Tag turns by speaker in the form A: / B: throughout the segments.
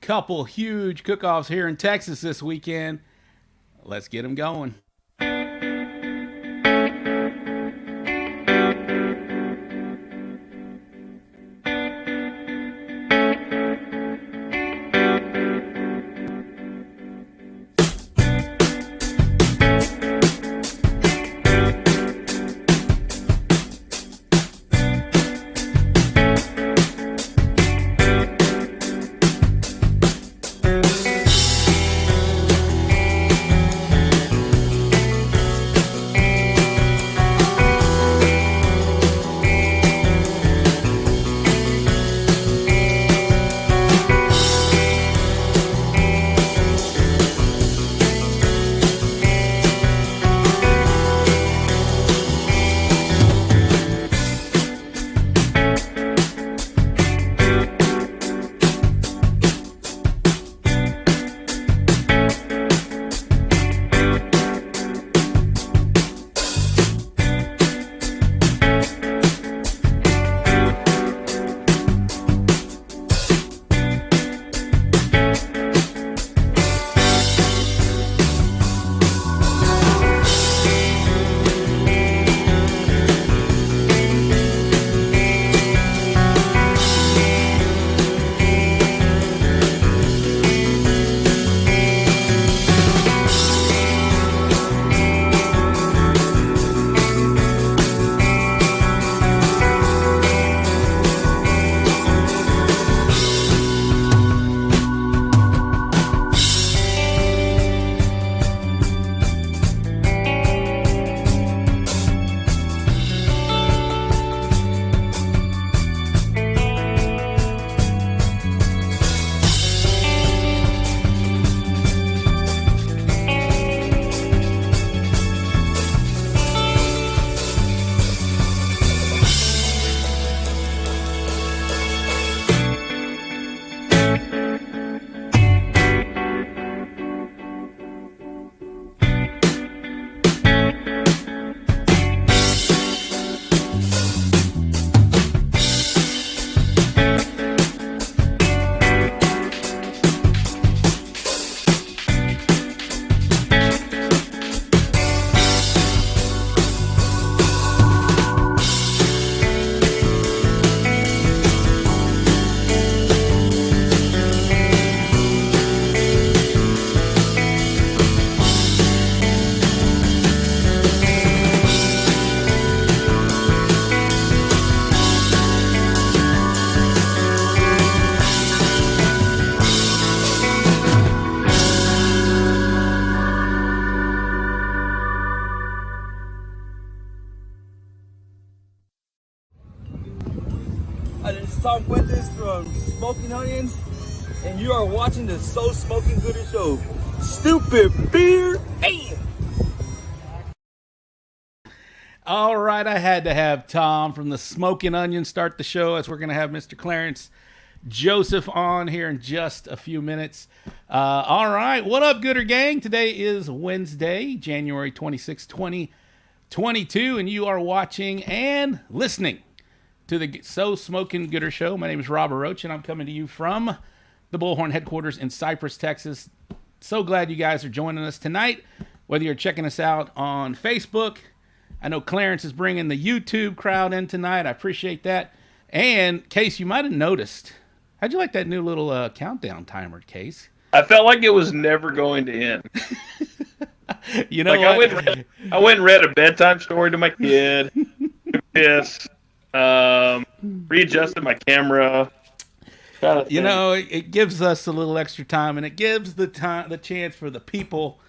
A: couple huge cook-offs here in Texas this weekend. Let's get them going.
B: This is Tom Fuentes from Smoking Onions, and you are watching the So Smoking Gooder Show. Stupid beer, damn!
A: All right, I had to have Tom from the Smoking Onion start the show, as we're going to have Mr. Clarence Joseph on here in just a few minutes. All right, what up, Gooder Gang? Today is Wednesday, January 26, 2022, and you are watching and listening to the So Smoking Gooder Show. My name is Robert Roach, and I'm coming to you from the Bullhorn headquarters in Cypress, Texas. So glad you guys are joining us tonight, whether you're checking us out on Facebook. I know Clarence is bringing the YouTube crowd in tonight. I appreciate that. And, Case, you might have noticed, how'd you like that new little countdown timer, Case?
C: I felt like it was never going to end.
A: You know,
C: like I went and read a bedtime story to my kid. Piss. Readjusted my camera.
A: You know, it gives us a little extra time, and it gives the chance for the people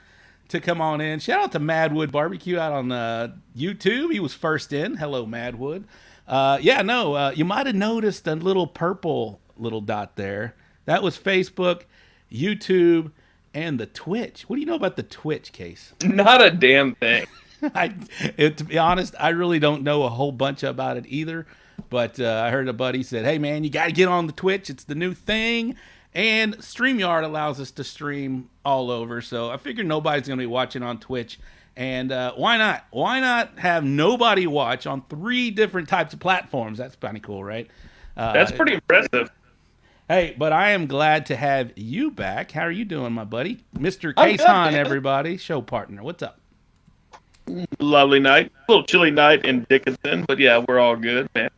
A: to come on in. Shout out to Madwood Barbecue out on YouTube. He was first in. Hello, Madwood. You might have noticed a little purple little dot there. That was Facebook, YouTube, and the Twitch. What do you know about the Twitch, Case?
C: Not a damn thing.
A: To be honest, I really don't know a whole bunch about it either. But I heard a buddy said, hey, man, you got to get on the Twitch. It's the new thing. And StreamYard allows us to stream all over. So I figured nobody's going to be watching on Twitch. And why not? Why not have nobody watch on 3 different types of platforms? That's pretty cool, right?
C: That's pretty impressive.
A: Hey, but I am glad to have you back. How are you doing, my buddy? Mr.
C: I'm
A: Case
C: good,
A: Hahn,
C: man.
A: everybody, show partner. What's up?
C: Lovely night. A little chilly night in Dickinson, but yeah, we're all good, man.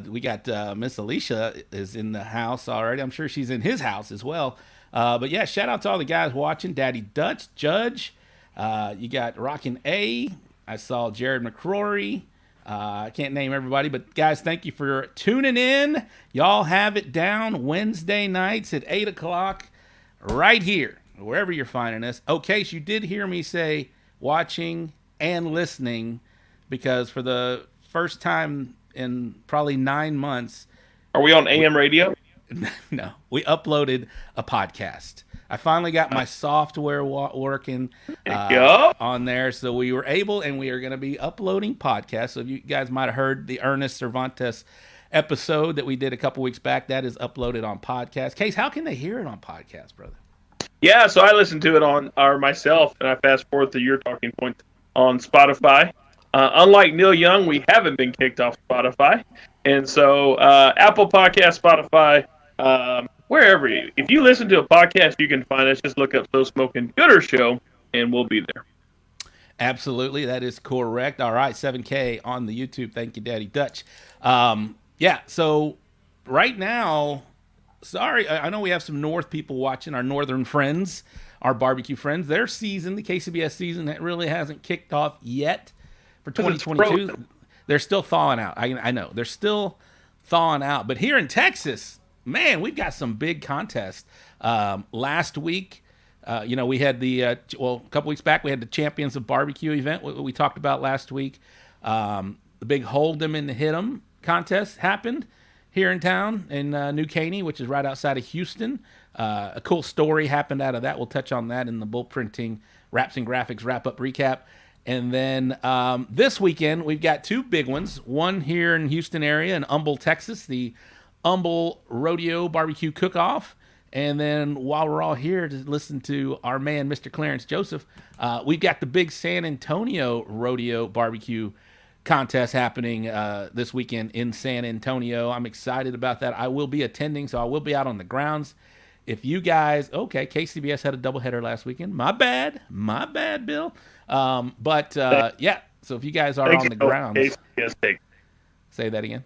A: We got Miss Alicia is in the house already. I'm sure she's in his house as well. But yeah, shout out to all the guys watching. Daddy Dutch, Judge. You got Rockin' A. I saw Jared McCrory. I can't name everybody, but guys, thank you for tuning in. Y'all have it down Wednesday nights at 8 o'clock right here, wherever you're finding us. Oh, Case, you did hear me say watching and listening, because for the first time in probably 9 months.
C: Are we on AM radio?
A: No, we uploaded a podcast. I finally got my software working on there, so we were able, and we are going to be uploading podcasts. So you guys might have heard the Ernest Cervantes episode that we did a couple weeks back. That is uploaded on podcast. Case, how can they hear it on podcast, brother?
C: Yeah, so I listened to it on myself, and I fast forward to your talking point on Spotify. Unlike Neil Young, we haven't been kicked off Spotify, and so Apple Podcast, Spotify. Wherever if you listen to a podcast, you can find us. Just look up So Smoking Gooder Show, and we'll be there.
A: Absolutely, that is correct. All right, 7K on the YouTube. Thank you, Daddy Dutch. Yeah, so right now, sorry, I know we have some North people watching, our northern friends, our barbecue friends. Their season, the KCBS season, that really hasn't kicked off yet for 2022. They're still thawing out. I know, they're still thawing out. But here in Texas, man, we've got some big contests. Last week, we had a couple weeks back, we had the Champions of Barbecue event, what we talked about last week. The big Hold 'em and Hit 'em contest happened here in town in New Caney, which is right outside of Houston. A cool story happened out of that. We'll touch on that in the Bull Printing Wraps and Graphics wrap-up recap. And then this weekend, we've got two big ones. One here in Houston area in Humble, Texas, the Humble Rodeo Barbecue Cook-Off. And then while we're all here to listen to our man, Mr. Clarence Joseph, we've got the big San Antonio Rodeo Barbecue Contest happening this weekend in San Antonio. I'm excited about that. I will be attending, so I will be out on the grounds. If you guys, KCBS had a doubleheader last weekend. My bad, Bill. Yeah, so if you guys are on the grounds.
C: KCBS take.
A: Say that again.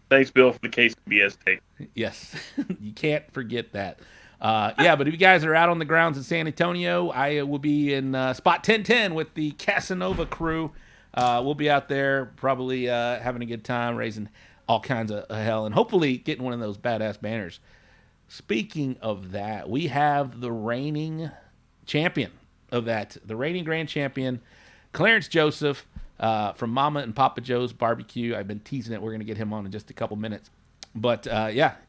C: Thanks, Bill, for the KCBS take.
A: Yes, you can't forget that. But if you guys are out on the grounds in San Antonio, I will be in spot 1010 with the Casanova crew. We'll be out there probably having a good time, raising all kinds of hell, and hopefully getting one of those badass banners. Speaking of that, we have the reigning champion of that, the reigning grand champion, Clarence Joseph, from Mama and Papa Joe's Barbecue. I've been teasing it. We're going to get him on in just a couple minutes. But,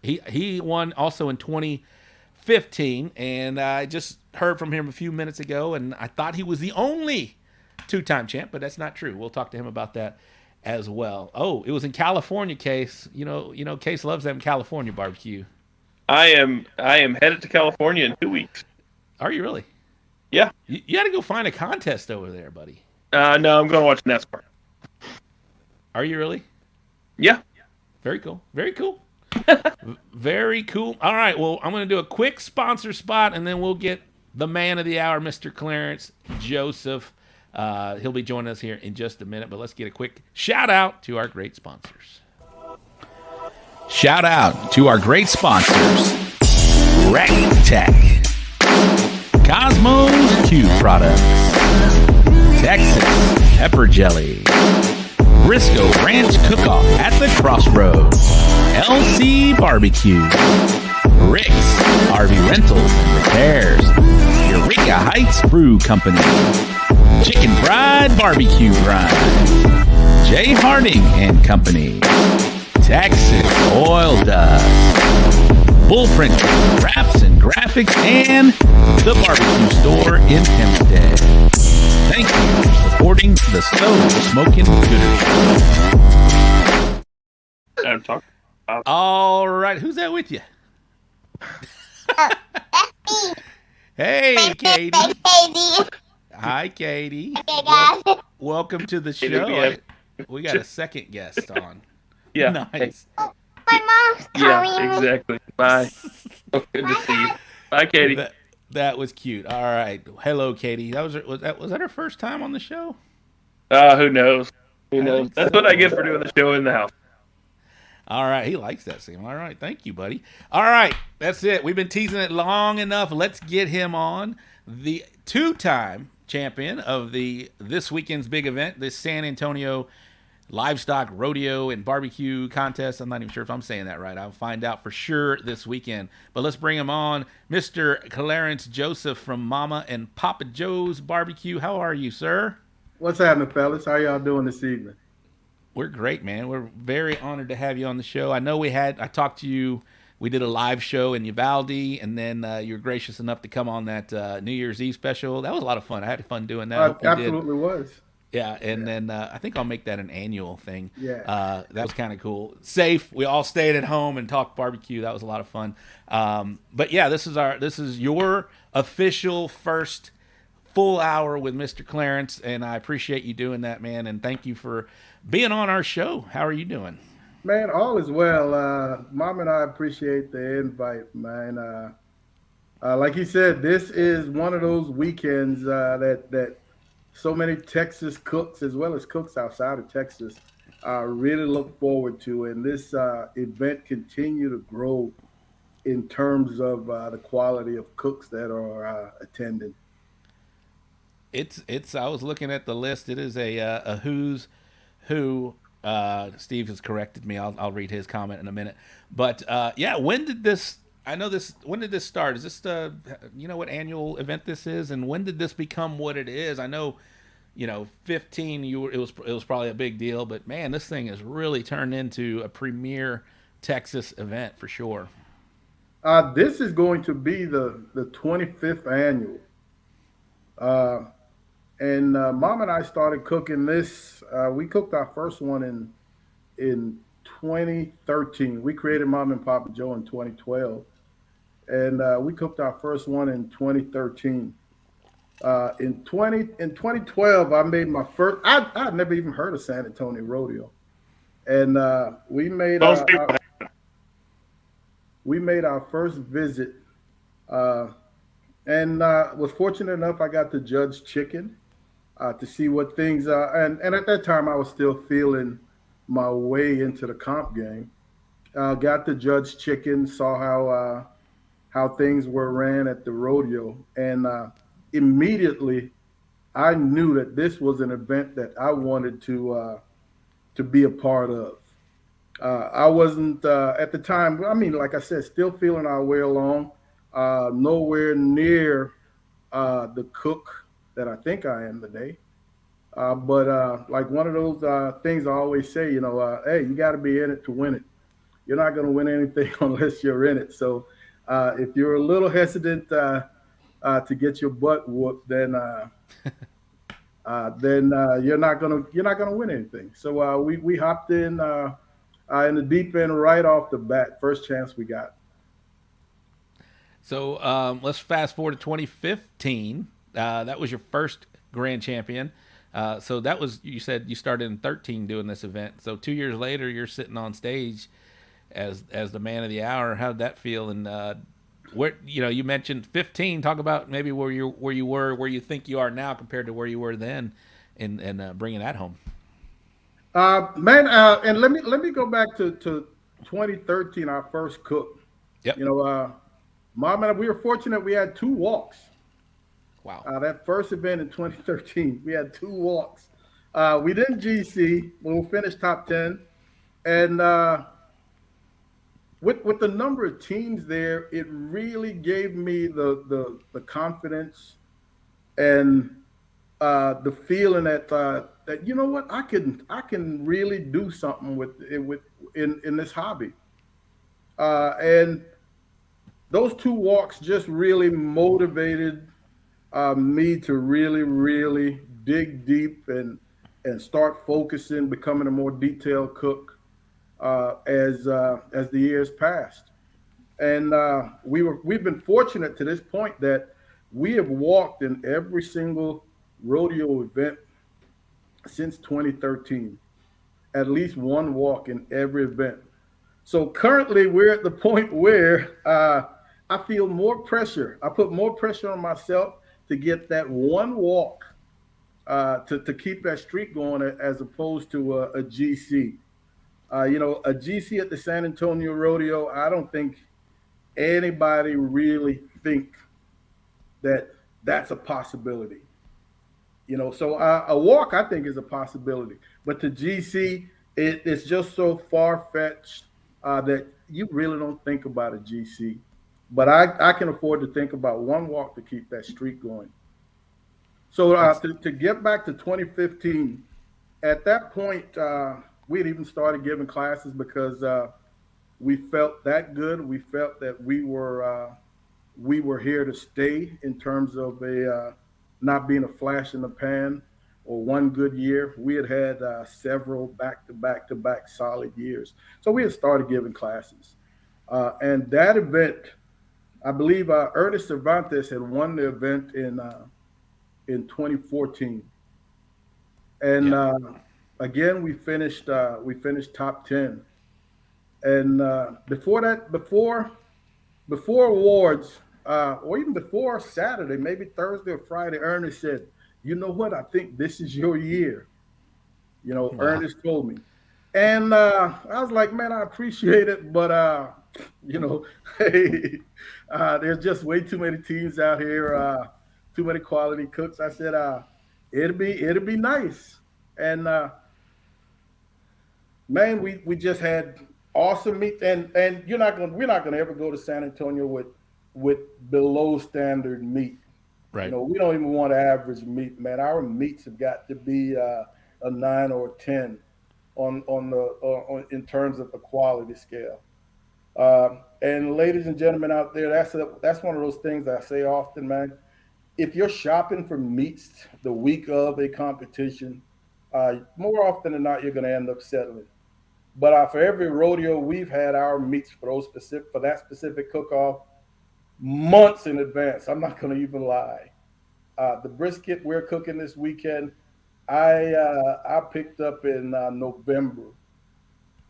A: he won also in 2015, and I just heard from him a few minutes ago, and I thought he was the only two-time champ, but that's not true. We'll talk to him about that as well. Oh, it was in California, Case. You know, Case loves them California barbecue.
C: I am headed to California in 2 weeks.
A: Are you really?
C: Yeah.
A: You got to go find a contest over there, buddy.
C: No, I'm going to watch NASCAR.
A: Are you really?
C: Yeah.
A: Very cool. Very cool. Very cool. All right. Well, I'm going to do a quick sponsor spot, and then we'll get the man of the hour, Mr. Clarence Joseph. He'll be joining us here in just a minute, but let's get a quick shout out to our great sponsors. Shout out to our great sponsors, Tech, Cosmos Q Products, Texas Pepper Jelly, Briscoe Ranch Cook-Off at the Crossroads, LC Barbecue, Rick's RV Rentals and Repairs, Eureka Heights Brew Company, Chicken Fried Barbecue Grind, Jay Harding and Company, Texas Oil Dust, Bull Printing Wraps and Graphics, and the Barbecue Store in Hempstead. Thank you for supporting the So Smoking Gooder Show. All right, who's that with you? Hey, Katie. Hi, Katie.
D: Okay, guys.
A: Welcome to the show. We got a second guest on.
C: Yeah.
A: Nice.
D: My
C: Yeah, exactly. Bye. Oh, good to see you. Bye, Katie.
A: That that was cute. All right. Hello, Katie. Was that her first time on the show?
C: Who knows? Who
A: I
C: knows?
A: think
C: That's what I
A: so.
C: get for doing the show in the house.
A: All right, he likes that scene. All right, thank you, buddy. All right, that's it. We've been teasing it long enough. Let's get him on. The two-time champion of the this weekend's big event, this San Antonio livestock rodeo and barbecue contest. I'm not even sure if I'm saying that right. I'll find out for sure this weekend. But let's bring him on, Mr. Clarence Joseph from Mama and Papa Joe's Barbecue. How are you, sir?
D: What's happening, fellas? How y'all doing this evening?
A: We're great, man. We're very honored to have you on the show. I know I talked to you. We did a live show in Uvalde, and then you were gracious enough to come on that New Year's Eve special. That was a lot of fun. I had fun doing that. I hope you did.
D: Absolutely was.
A: Yeah, and
D: Yeah.
A: then I think I'll make that an annual thing.
D: Yeah.
A: That was kind of cool. Safe. We all stayed at home and talked barbecue. That was a lot of fun. But yeah, this is your official first full hour with Mr. Clarence, and I appreciate you doing that, man. And thank you for being on our show. How are you doing?
D: Man, all is well. Mom and I appreciate the invite, man. Like you said, this is one of those weekends that so many Texas cooks, as well as cooks outside of Texas, really look forward to. And this event continue to grow in terms of the quality of cooks that are attending.
A: It's. I was looking at the list. It is a who's who. Steve has corrected me. I'll read his comment in a minute. But yeah, when did this? I know this. When did this start? Is this the what annual event this is, and when did this become what it is? I know, 15. It was probably a big deal, but man, this thing has really turned into a premier Texas event for sure.
D: This is going to be the 25th annual. Uh, and Mom and I started cooking this. We cooked our first one in 2013. We created Mom and Papa Joe in 2012, and we cooked our first one in 2013. In 2012, I made my first. I'd never even heard of San Antonio Rodeo, and
C: Most people.
D: we made our first visit, uh, and was fortunate enough I got to judge chicken to see what things are. And at that time, I was still feeling my way into the comp game. Got to judge chicken, saw how things were ran at the rodeo, and immediately I knew that this was an event that I wanted to be a part of. I wasn't at the time. I mean, like I said, still feeling our way along. Nowhere near the cook that I think I am today. But like one of those things I always say, hey, you got to be in it to win it. You're not going to win anything unless you're in it. So if you're a little hesitant to get your butt whooped, then you're not gonna win anything. So we hopped in the deep end right off the bat, first chance we got.
A: So let's fast forward to 2015. That was your first grand champion. So that was, you said you started in 13 doing this event. So 2 years later, you're sitting on stage as the man of the hour. How did that feel? And where you mentioned 15. Talk about maybe where you were, where you think you are now compared to where you were then, and bringing that home.
D: Man, and let me go back to 2013, our first cook.
A: Yep.
D: Mom and I, we were fortunate we had two walks.
A: Wow.
D: That first event in 2013, we had two walks. We didn't GC, but we finished top 10. And with the number of teams there, it really gave me the confidence and the feeling that you know what, I can really do something in this hobby. And those two walks just really motivated me to really, really dig deep and start focusing, becoming a more detailed cook as the years passed. And we've been fortunate to this point that we have walked in every single rodeo event since 2013. At least one walk in every event. So currently, we're at the point where I feel more pressure. I put more pressure on myself to get that one walk to keep that streak going as opposed to a GC. A GC at the San Antonio Rodeo, I don't think anybody really think that that's a possibility. So a walk I think is a possibility, but the GC it's just so far fetched that you really don't think about a GC. But I can afford to think about one walk to keep that streak going. So to get back to 2015, at that point we had even started giving classes because we felt that good. We felt that we were here to stay in terms of a not being a flash in the pan or one good year. We had several back-to-back solid years. So we had started giving classes. And that event, I believe Ernest Cervantes had won the event in 2014. And again, we finished top 10. And before awards, or even before Saturday, maybe Thursday or Friday, Ernest said, "You know what? I think this is your year." Wow. Ernest told me, and I was like, "Man, I appreciate it, but hey, there's just way too many teams out here, too many quality cooks." I said, "It'll be nice," and man, we just had awesome meat, and we're not gonna ever go to San Antonio with below standard meat.
A: Right.
D: We don't even want average meat, man. Our meats have got to be a 9 or 10 on in terms of the quality scale. And ladies and gentlemen out there, that's one of those things I say often, man. If you're shopping for meats the week of a competition, more often than not, you're going to end up settling. But for every rodeo, we've had our meats for that specific cook-off months in advance. I'm not going to even lie. The brisket we're cooking this weekend, I picked up in November.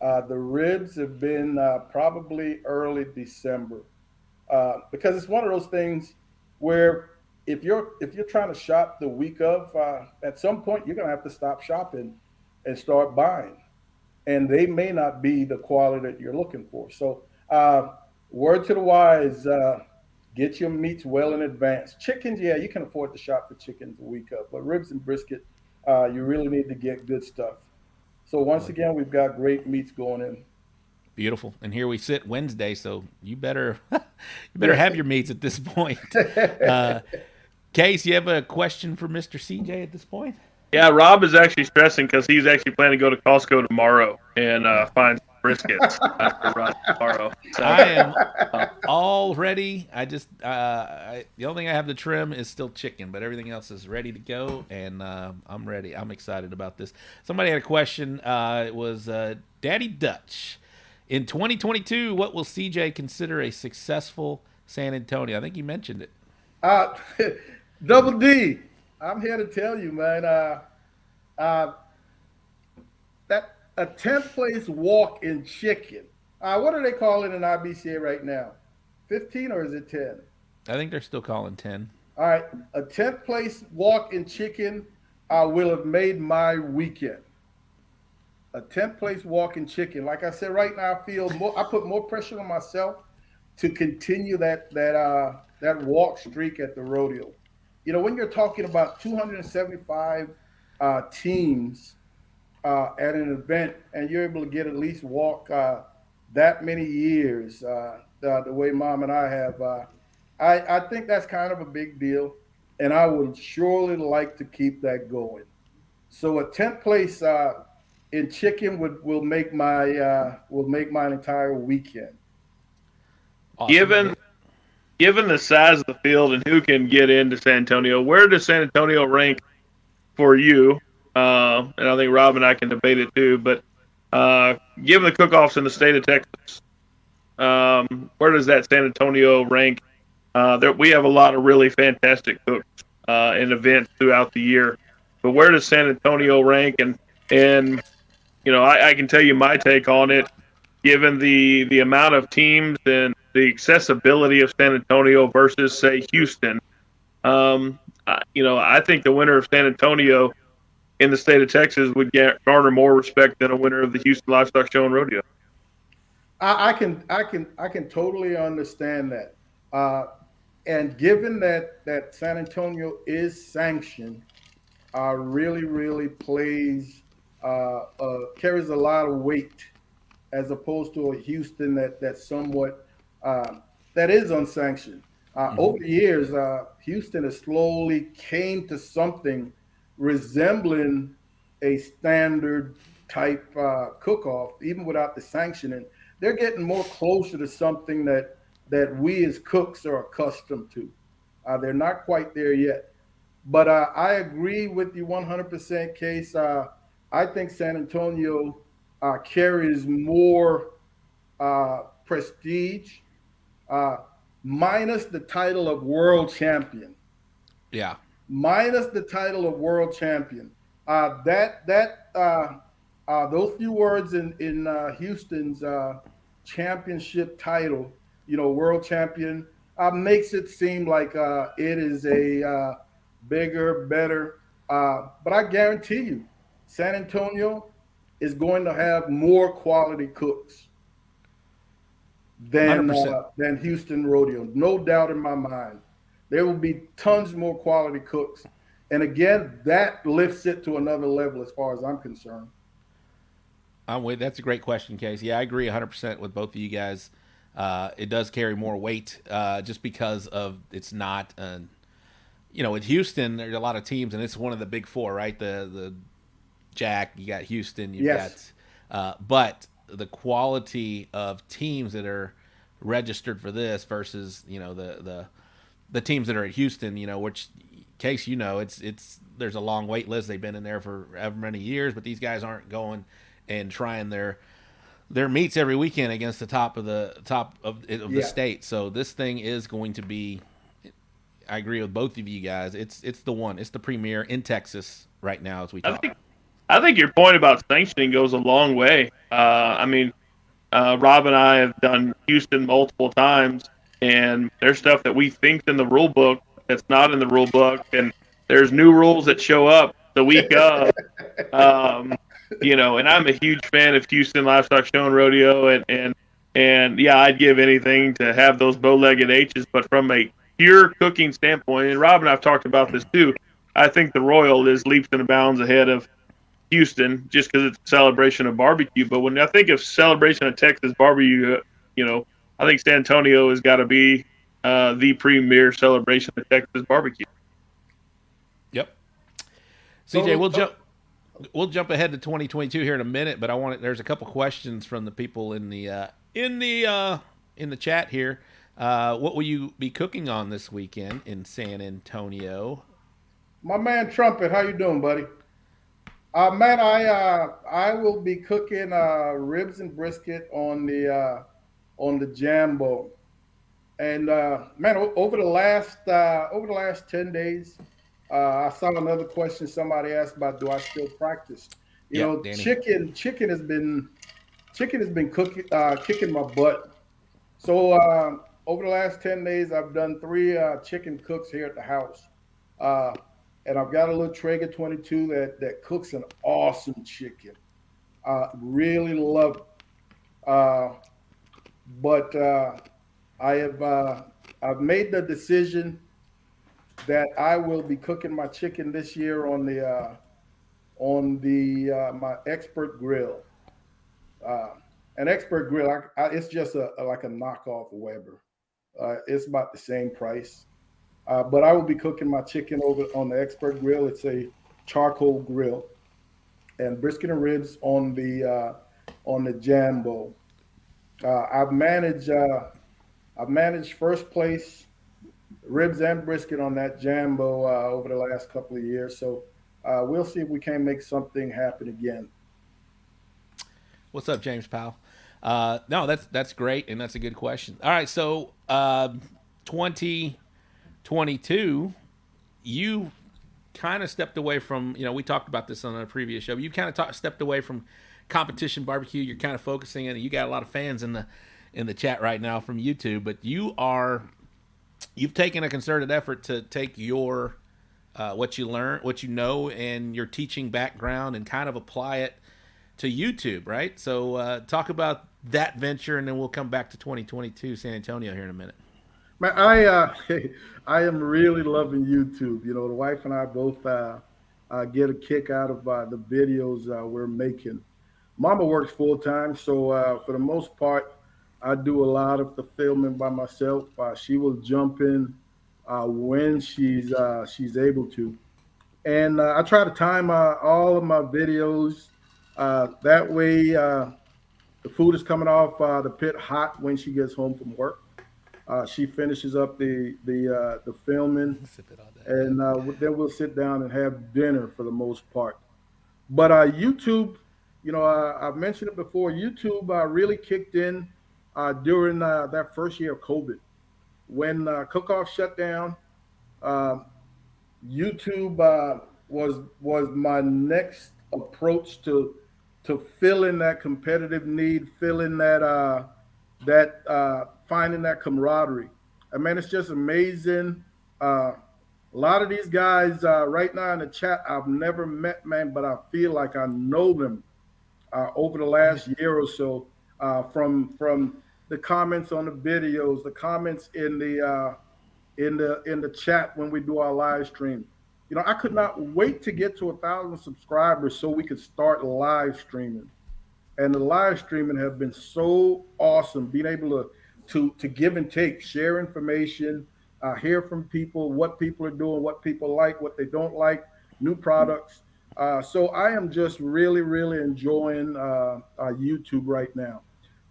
D: The ribs have been probably early December, because it's one of those things where if you're trying to shop the week of, at some point you're going to have to stop shopping and start buying, and they may not be the quality that you're looking for. So word to the wise, get your meats well in advance. Chickens, yeah, you can afford to shop for chickens a week up, but ribs and brisket, you really need to get good stuff. So once again, we've got great meats going in.
A: Beautiful. And here we sit Wednesday, so you better have your meats at this point. Case, you have a question for Mr. CJ at this point?
C: Yeah, Rob is actually stressing because he's actually planning to go to Costco tomorrow and find some briskets for Rob tomorrow. So.
A: I am all ready. I just the only thing I have to trim is still chicken, but everything else is ready to go, and I'm ready. I'm excited about this. Somebody had a question. It was Daddy Dutch. In 2022, what will CJ consider a successful San Antonio? I think you mentioned it.
D: Double D. I'm here to tell you, man, that a 10th place walk in chicken. What do they call it in IBCA right now? 15 or is it 10?
A: I think they're still calling 10.
D: All right. A 10th place walk in chicken will have made my weekend. A 10th place walk in chicken. Like I said, right now I put more pressure on myself to continue that walk streak at the rodeo. When you're talking about 275 teams at an event, and you're able to get at least walk that many years, the way Mom and I have, I think that's kind of a big deal, and I would surely like to keep that going. So a 10th place in chicken will make my entire weekend.
A: Awesome.
C: Given the size of the field and who can get into San Antonio, where does San Antonio rank for you? And I think Rob and I can debate it too. But given the cook-offs in the state of Texas, where does that San Antonio rank? We have a lot of really fantastic cooks in events throughout the year. But where does San Antonio rank? And I can tell you my take on it. given the amount of teams and the accessibility of San Antonio versus, say, Houston. I think the winner of San Antonio in the state of Texas would garner more respect than a winner of the Houston Livestock Show and Rodeo.
D: I can totally understand that. And given that San Antonio is sanctioned, really plays carries a lot of weight as opposed to a Houston that's somewhat that is unsanctioned. Over the years, Houston has slowly came to something resembling a standard type cook-off, even without the sanctioning. They're getting more closer to something that we as cooks are accustomed to. They're not quite there yet. But I agree with you 100%, Case. I think San Antonio carries more prestige, minus the title of world champion.
A: Yeah.
D: Minus the title of world champion. Those few words in Houston's championship title, world champion, makes it seem like it is a bigger, better. But I guarantee you, San Antonio is going to have more quality cooks than
A: 100%.
D: than Houston Rodeo. No doubt in my mind. There will be tons more quality cooks. And again, that lifts it to another level as far as I'm concerned.
A: That's a great question, Casey. Yeah, I agree 100% with both of you guys. It does carry more weight just because of it's not, with Houston, there's a lot of teams, and it's one of the big four, right? The Jack, you got Houston,
D: Yes.
A: but the quality of teams that are registered for this versus, the teams that are at Houston, which Case, it's there's a long wait list. They've been in there for however many years, but these guys aren't going and trying their meets every weekend against the top of the state. So this thing is going to be. I agree with both of you guys. It's the premier in Texas right now as we talk.
C: I think your point about sanctioning goes a long way. Rob and I have done Houston multiple times, and there's stuff that we think's in the rule book that's not in the rule book, and there's new rules that show up the week of. And I'm a huge fan of Houston Livestock Show and Rodeo, and yeah, I'd give anything to have those bow-legged H's. But from a pure cooking standpoint, and Rob and I've talked about this too, I think the Royal is leaps and bounds ahead of Houston just because it's a celebration of barbecue. But when I think of celebration of Texas barbecue, I think San Antonio has got to be the premier celebration of Texas barbecue.
A: Yep. CJ, we'll jump ahead to 2022 here in a minute, but there's a couple questions from the people in the chat here. What will you be cooking on this weekend in San Antonio?
D: My man Trumpet, how you doing, buddy? Man, I will be cooking ribs and brisket on the Jambo, and man, over the last 10 days, I saw another question somebody asked about, do I still practice?
A: Danny.
D: Chicken has been cooking kicking my butt. So over the last 10 days, I've done 3 chicken cooks here at the house. And I've got a little Traeger 22 that cooks an awesome chicken. Really love it. But I've made the decision that I will be cooking my chicken this year on my Expert Grill. An Expert Grill, it's just like a knockoff Weber. It's about the same price. But I will be cooking my chicken over on the Expert Grill. It's a charcoal grill, and brisket and ribs on the Jambo. I've managed first place ribs and brisket on that Jambo over the last couple of years. So we'll see if we can make something happen again.
A: What's up, James Powell? No, that's great, and that's a good question. All right, so 2022, you kind of stepped away from, we talked about this on a previous show. You kind of stepped away from competition barbecue. You're kind of focusing on. You got a lot of fans in the chat right now from YouTube, but you've taken a concerted effort to take your what you learn, what you know, and your teaching background, and kind of apply it to YouTube, right? So talk about that venture, and then we'll come back to 2022 San Antonio here in a minute.
D: Man, I am really loving YouTube. You know, the wife and I both get a kick out of the videos we're making. Mama works full time, so for the most part, I do a lot of the filming by myself. She will jump in when she's able to, and I try to time all of my videos. That way, the food is coming off the pit hot when she gets home from work. She finishes up the filming, and then we'll sit down and have dinner for the most part. But YouTube, you know, I've mentioned it before. YouTube really kicked in during that first year of COVID, when cook-off shut down. YouTube was my next approach to filling that competitive need, filling that finding that camaraderie. I mean, it's just amazing. A lot of these guys right now in the chat, I've never met, man, but I feel like I know them over the last year or so, from the comments on the videos, the comments in the chat when we do our live stream. You know, I could not wait to get to 1,000 subscribers so we could start live streaming. And the live streaming have been so awesome, being able to give and take, share information, hear from people, what people are doing, what people like, what they don't like, new products. So I am just really, really enjoying YouTube right now.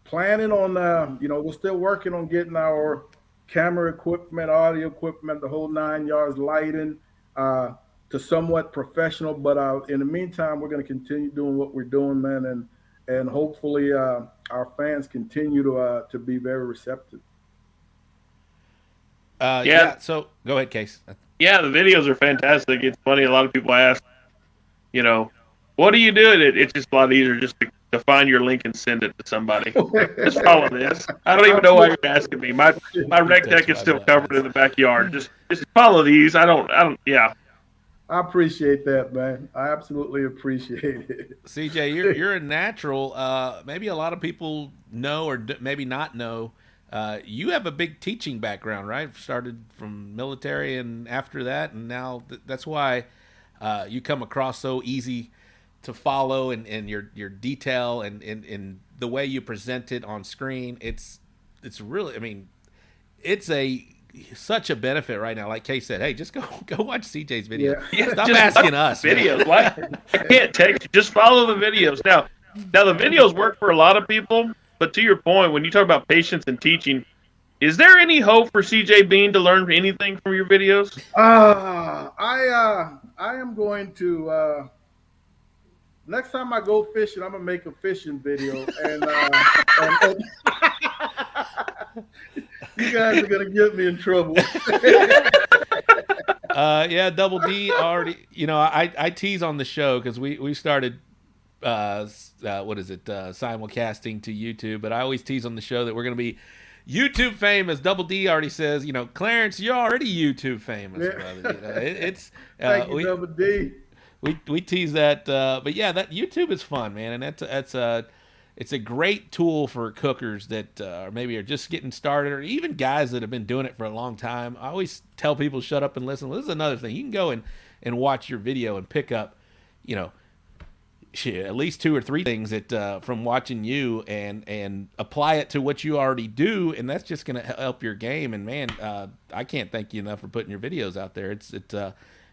D: Planning on, you know, we're still working on getting our camera equipment, audio equipment, the whole 9 yards, lighting to somewhat professional. But in the meantime, we're going to continue doing what we're doing, man, and hopefully our fans continue to be very receptive.
A: Yeah. So go ahead, Case.
C: Yeah, the videos are fantastic. It's funny. A lot of people ask, you know, what do you do? It's just a lot easier just to find your link and send it to somebody. Just follow this. I don't even know why you're asking me. My rec deck is still covered in the backyard. Just follow these. I don't. Yeah.
D: I appreciate that, man. I absolutely appreciate it.
A: CJ, you're a natural. Maybe a lot of people know or maybe not know. You have a big teaching background, right? Started from military and after that, and now that's why you come across so easy to follow, and your detail and the way you present it on screen. It's really, I mean, it's such a benefit right now. Like Kay said, hey, just go watch CJ's video.
C: Yeah,
A: Stop asking us.
C: Videos. Why? I can't text you. Just follow the videos. Now the videos work for a lot of people, but to your point, when you talk about patience and teaching, is there any hope for CJ Bean to learn anything from your videos?
D: I am going to next time I go fishing, I'm gonna make a fishing video, and you guys are gonna get me in trouble.
A: Yeah, Double D already. You know, I tease on the show because we started what is it, simulcasting to YouTube, but I always tease on the show that we're gonna be YouTube famous. Double D already says, you know, Clarence, you're already YouTube famous, brother. You know, it's
D: Thank you, Double D.
A: We tease that, but yeah, that YouTube is fun, man, and it's a great tool for cookers that maybe are just getting started, or even guys that have been doing it for a long time. I always tell people, shut up and listen. Well, this is another thing. You can go and watch your video and pick up, you know, at least 2 or 3 things that from watching you, and apply it to what you already do, and that's just going to help your game. And man, I can't thank you enough for putting your videos out there.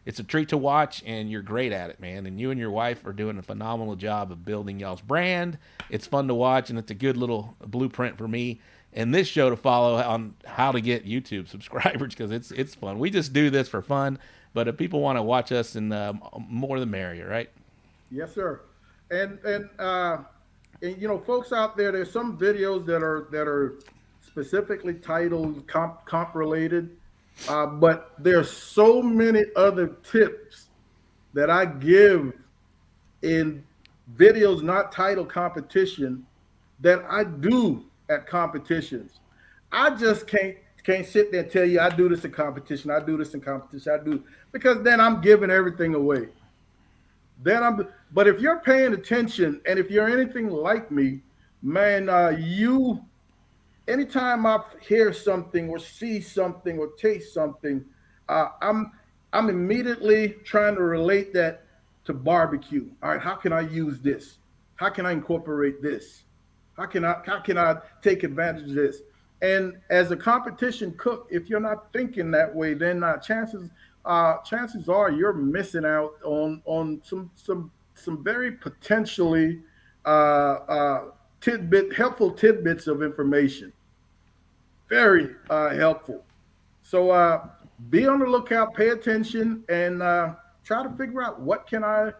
A: It's a treat to watch, and you're great at it, man. And you and your wife are doing a phenomenal job of building y'all's brand. It's fun to watch, and it's a good little blueprint for me and this show to follow on how to get YouTube subscribers, because it's fun. We just do this for fun, but if people want to watch us, and more the merrier, right?
D: Yes, sir. And you know, folks out there, there's some videos that are specifically titled comp related. But there's so many other tips that I give in videos not titled competition that I do at competitions. I just can't sit there and tell you I do this in competition. I do this in competition. I do because then I'm giving everything away. But if you're paying attention and if you're anything like me, man, you anytime I hear something or see something or taste something, uh, I'm I'm immediately trying to relate that to barbecue. All right, how can I use this? How can I incorporate this? How can I take advantage of this? And as a competition cook, if you're not thinking that way, then chances are you're missing out on some very potentially helpful tidbits of information. Very helpful. So be on the lookout, pay attention, and try to figure out what can I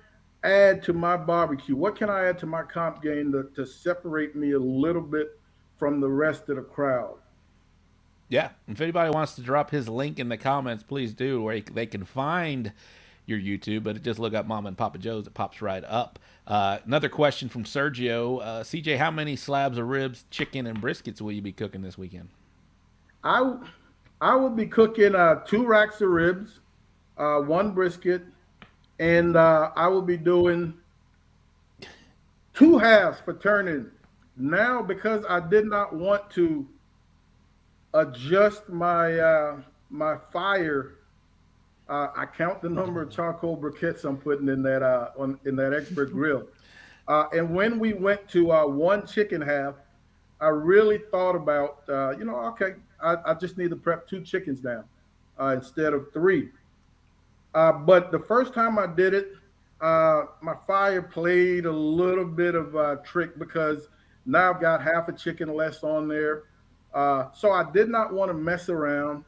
D: add to my barbecue? What can I add to my comp game to separate me a little bit from the rest of the crowd?
A: Yeah. If anybody wants to drop his link in the comments, please do, where they can find your YouTube. But just look up Mama and Papa Joe's. It pops right up. Another question from Sergio. CJ, how many slabs of ribs, chicken, and briskets will you be cooking this weekend?
D: I I will be cooking 2 racks of ribs, 1 brisket, and I will be doing 2 halves for turning. Now, because I did not want to adjust my fire, I count the number of charcoal briquettes I'm putting in that expert grill. And when we went to 1 chicken half, I really thought about okay, I just need to prep 2 chickens now instead of 3. But the first time I did it, my fire played a little bit of a trick because now I've got half a chicken less on there. So I did not want to mess around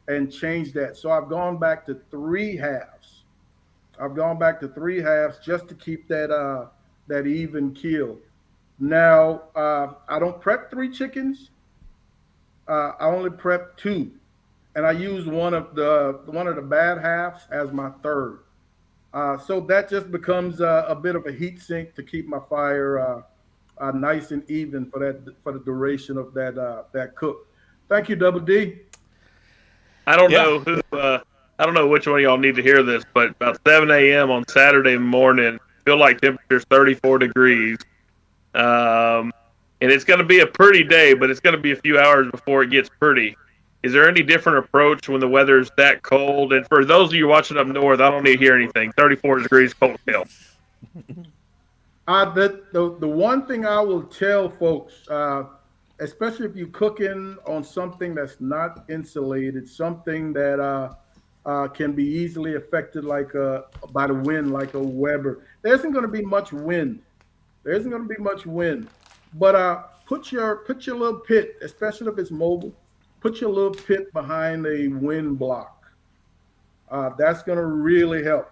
D: and change that. So I've gone back to 3 halves. I've gone back to 3 halves just to keep that even keel. Now I don't prep 3 chickens. I only prep 2, and I use one of the bad halves as my third. So that just becomes a bit of a heat sink to keep my fire nice and even for the duration of that cook. Thank you, Double D.
C: I don't
A: Yeah.
C: know who. I don't know which one of y'all need to hear this, but about 7 a.m. on Saturday morning, feel like temperature's 34 degrees. And it's going to be a pretty day, but it's going to be a few hours before it gets pretty. Is there any different approach when the weather's that cold? And for those of you watching up north, I don't need to hear anything. 34 degrees, cold as hell.
D: The one thing I will tell folks, especially if you're cooking on something that's not insulated, something that can be easily affected by the wind, like a Weber, there isn't going to be much wind. There isn't going to be much wind, but put your little pit, especially if it's mobile. Put your little pit behind a wind block. That's going to really help.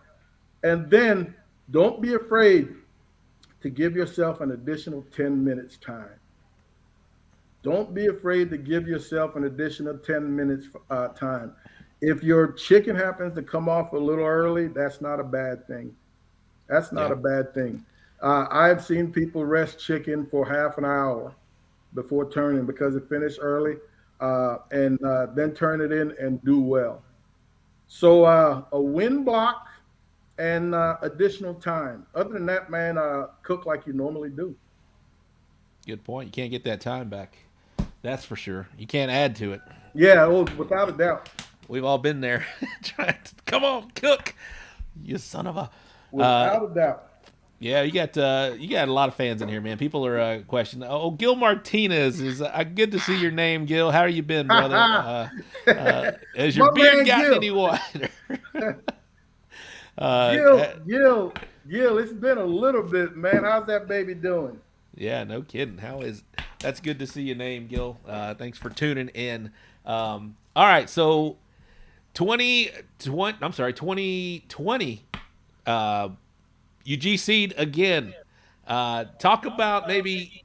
D: And then don't be afraid to give yourself an additional 10 minutes time. Don't be afraid to give yourself an additional 10 minutes time. If your chicken happens to come off a little early, that's not a bad thing. That's not a bad thing. I've seen people rest chicken for half an hour before turning because it finished early, and then turn it in and do well. So a wind block and additional time. Other than that, man, cook like you normally do.
A: Good point. You can't get that time back. That's for sure. You can't add to it.
D: Yeah, well, without a doubt.
A: We've all been there. Trying to, come on, cook. You son of a.
D: Without a doubt.
A: Yeah, you got a lot of fans in here, man. People are questioning. Oh, Gil Martinez is good to see your name, Gil. How you been, brother? Has your
D: My
A: beard
D: man,
A: gotten
D: Gil.
A: any wider?
D: Gil, it's been a little bit, man. How's that baby doing?
A: Yeah, no kidding. That's good to see your name, Gil. Thanks for tuning in. All right, so 2020. You GC'd again. Talk about maybe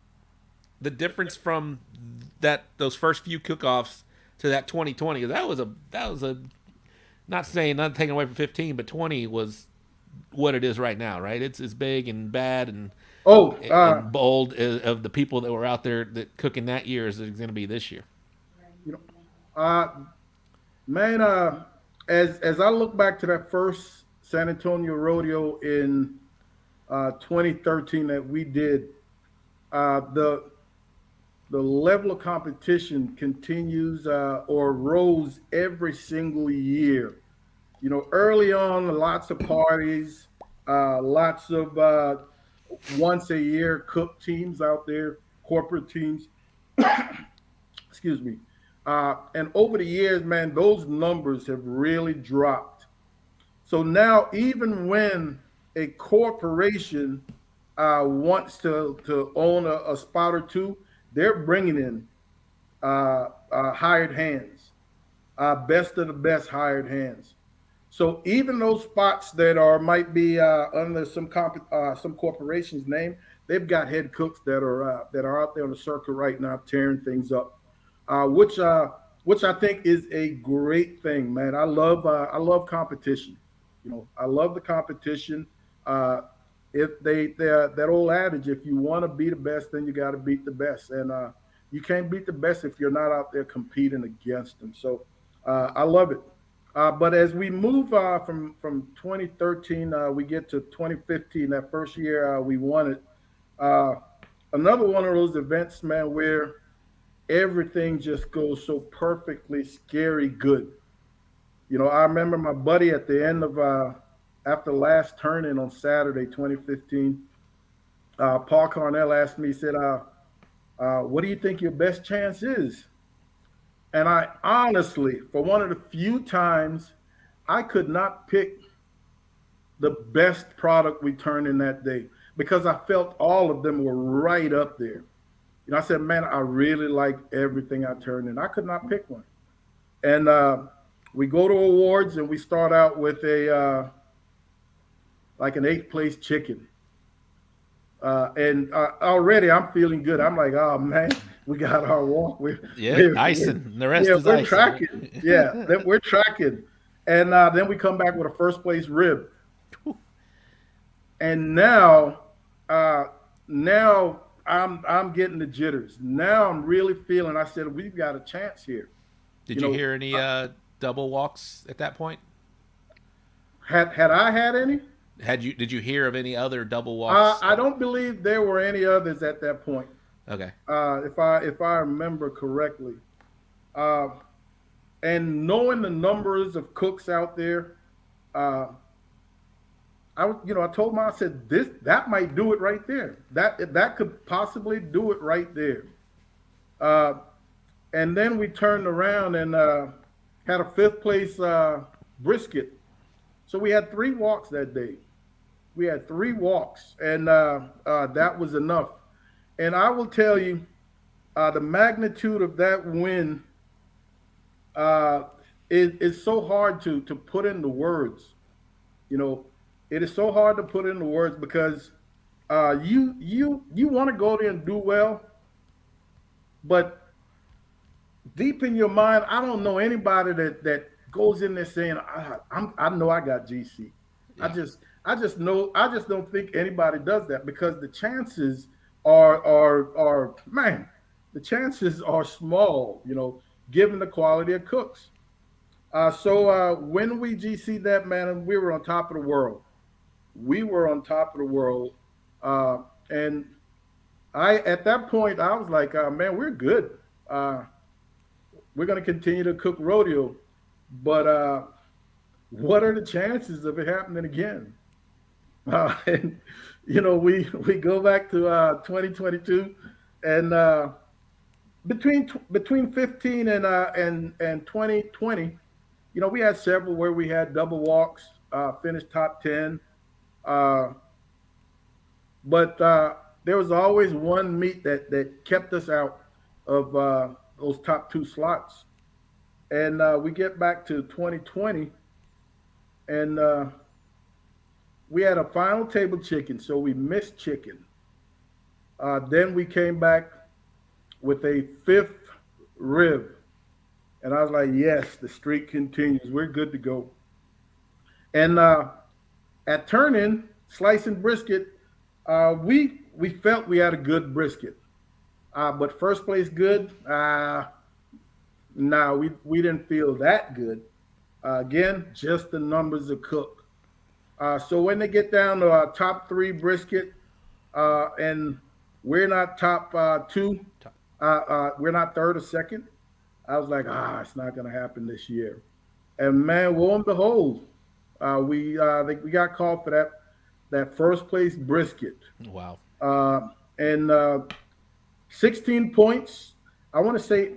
A: the difference from those first few cook-offs to that 2020. That was a not taking away from 15, but 20 was what it is right now, right? It's big and bad
D: Oh,
A: and bold of the people that were out there that cooking that year as it's going to be this year.
D: you know, man, as I look back to that first San Antonio rodeo in 2013 that we did, the level of competition continues or rose every single year. Early on, lots of parties, lots of once a year cook teams out there, corporate teams. Excuse me. And over the years, man, those numbers have really dropped. So now, even when a corporation wants to own a spot or two, they're bringing in hired hands, best of the best hired hands. So even those spots that are might be under some corporation's name, they've got head cooks that are out there on the circuit right now tearing things up, which I think is a great thing, man. I love competition. I love the competition. If that old adage, if you want to be the best, then you got to beat the best, and you can't beat the best if you're not out there competing against them. So I love it. But as we move from 2013, we get to 2015. That first year we won it. Uh, Another one of those events, man, where everything just goes so perfectly scary good. I remember my buddy at the end of after last turn-in on Saturday, 2015. Paul Cornell asked me, he said, "What do you think your best chance is?" And I honestly, for one of the few times, I could not pick the best product we turned in that day because I felt all of them were right up there. I said, man, I really like everything I turned in. I could not pick one. And we go to awards and we start out with a like an 8th place chicken. And already I'm feeling good. I'm like, oh man, we got our walk.
A: Icing. The rest is
D: we're
A: icing.
D: tracking. Yeah, we're tracking. And then we come back with a 1st place rib. And now I'm getting the jitters. Now I'm really feeling. I said we've got a chance here.
A: Did you hear any double walks at that point?
D: Had I had any?
A: Did you hear of any other double walks?
D: I don't believe there were any others at that point.
A: Okay.
D: If I remember correctly, and knowing the numbers of cooks out there, I told him, I said that might do it right there. That could possibly do it right there. And then we turned around and had a 5th place brisket. So we had 3 walks that day. We had 3 walks, and that was enough. And I will tell you, the magnitude of that win is so hard to put into words. It is so hard to put into words because you want to go there and do well, but deep in your mind, I don't know anybody that goes in there saying, I know I got GC. Yeah. I just don't think anybody does that because the chances are man, the chances are small, given the quality of cooks. So when we GC that, man, we were on top of the world. We were on top of the world. And at that point, I was like, man, we're good. We're going to continue to cook rodeo. But what are the chances of it happening again? And, we go back to 2022. And between 15 and 2020, we had several where we had double walks, finished top 10. But there was always one meet that kept us out of those top 2 slots. And we get back to 2020, and we had a final table chicken, so we missed chicken. Then we came back with a 5th rib. And I was like, yes, the streak continues. We're good to go. And at turn-in, slicing brisket, we felt we had a good brisket. But first place good, no, we didn't feel that good. Again, just the numbers of cook. So when they get down to our top three brisket, and we're not top two, we're not third or second, I was like, it's not going to happen this year. And man, lo and behold, we think we got called for that first place brisket.
A: Wow.
D: And 16 points. I want to say,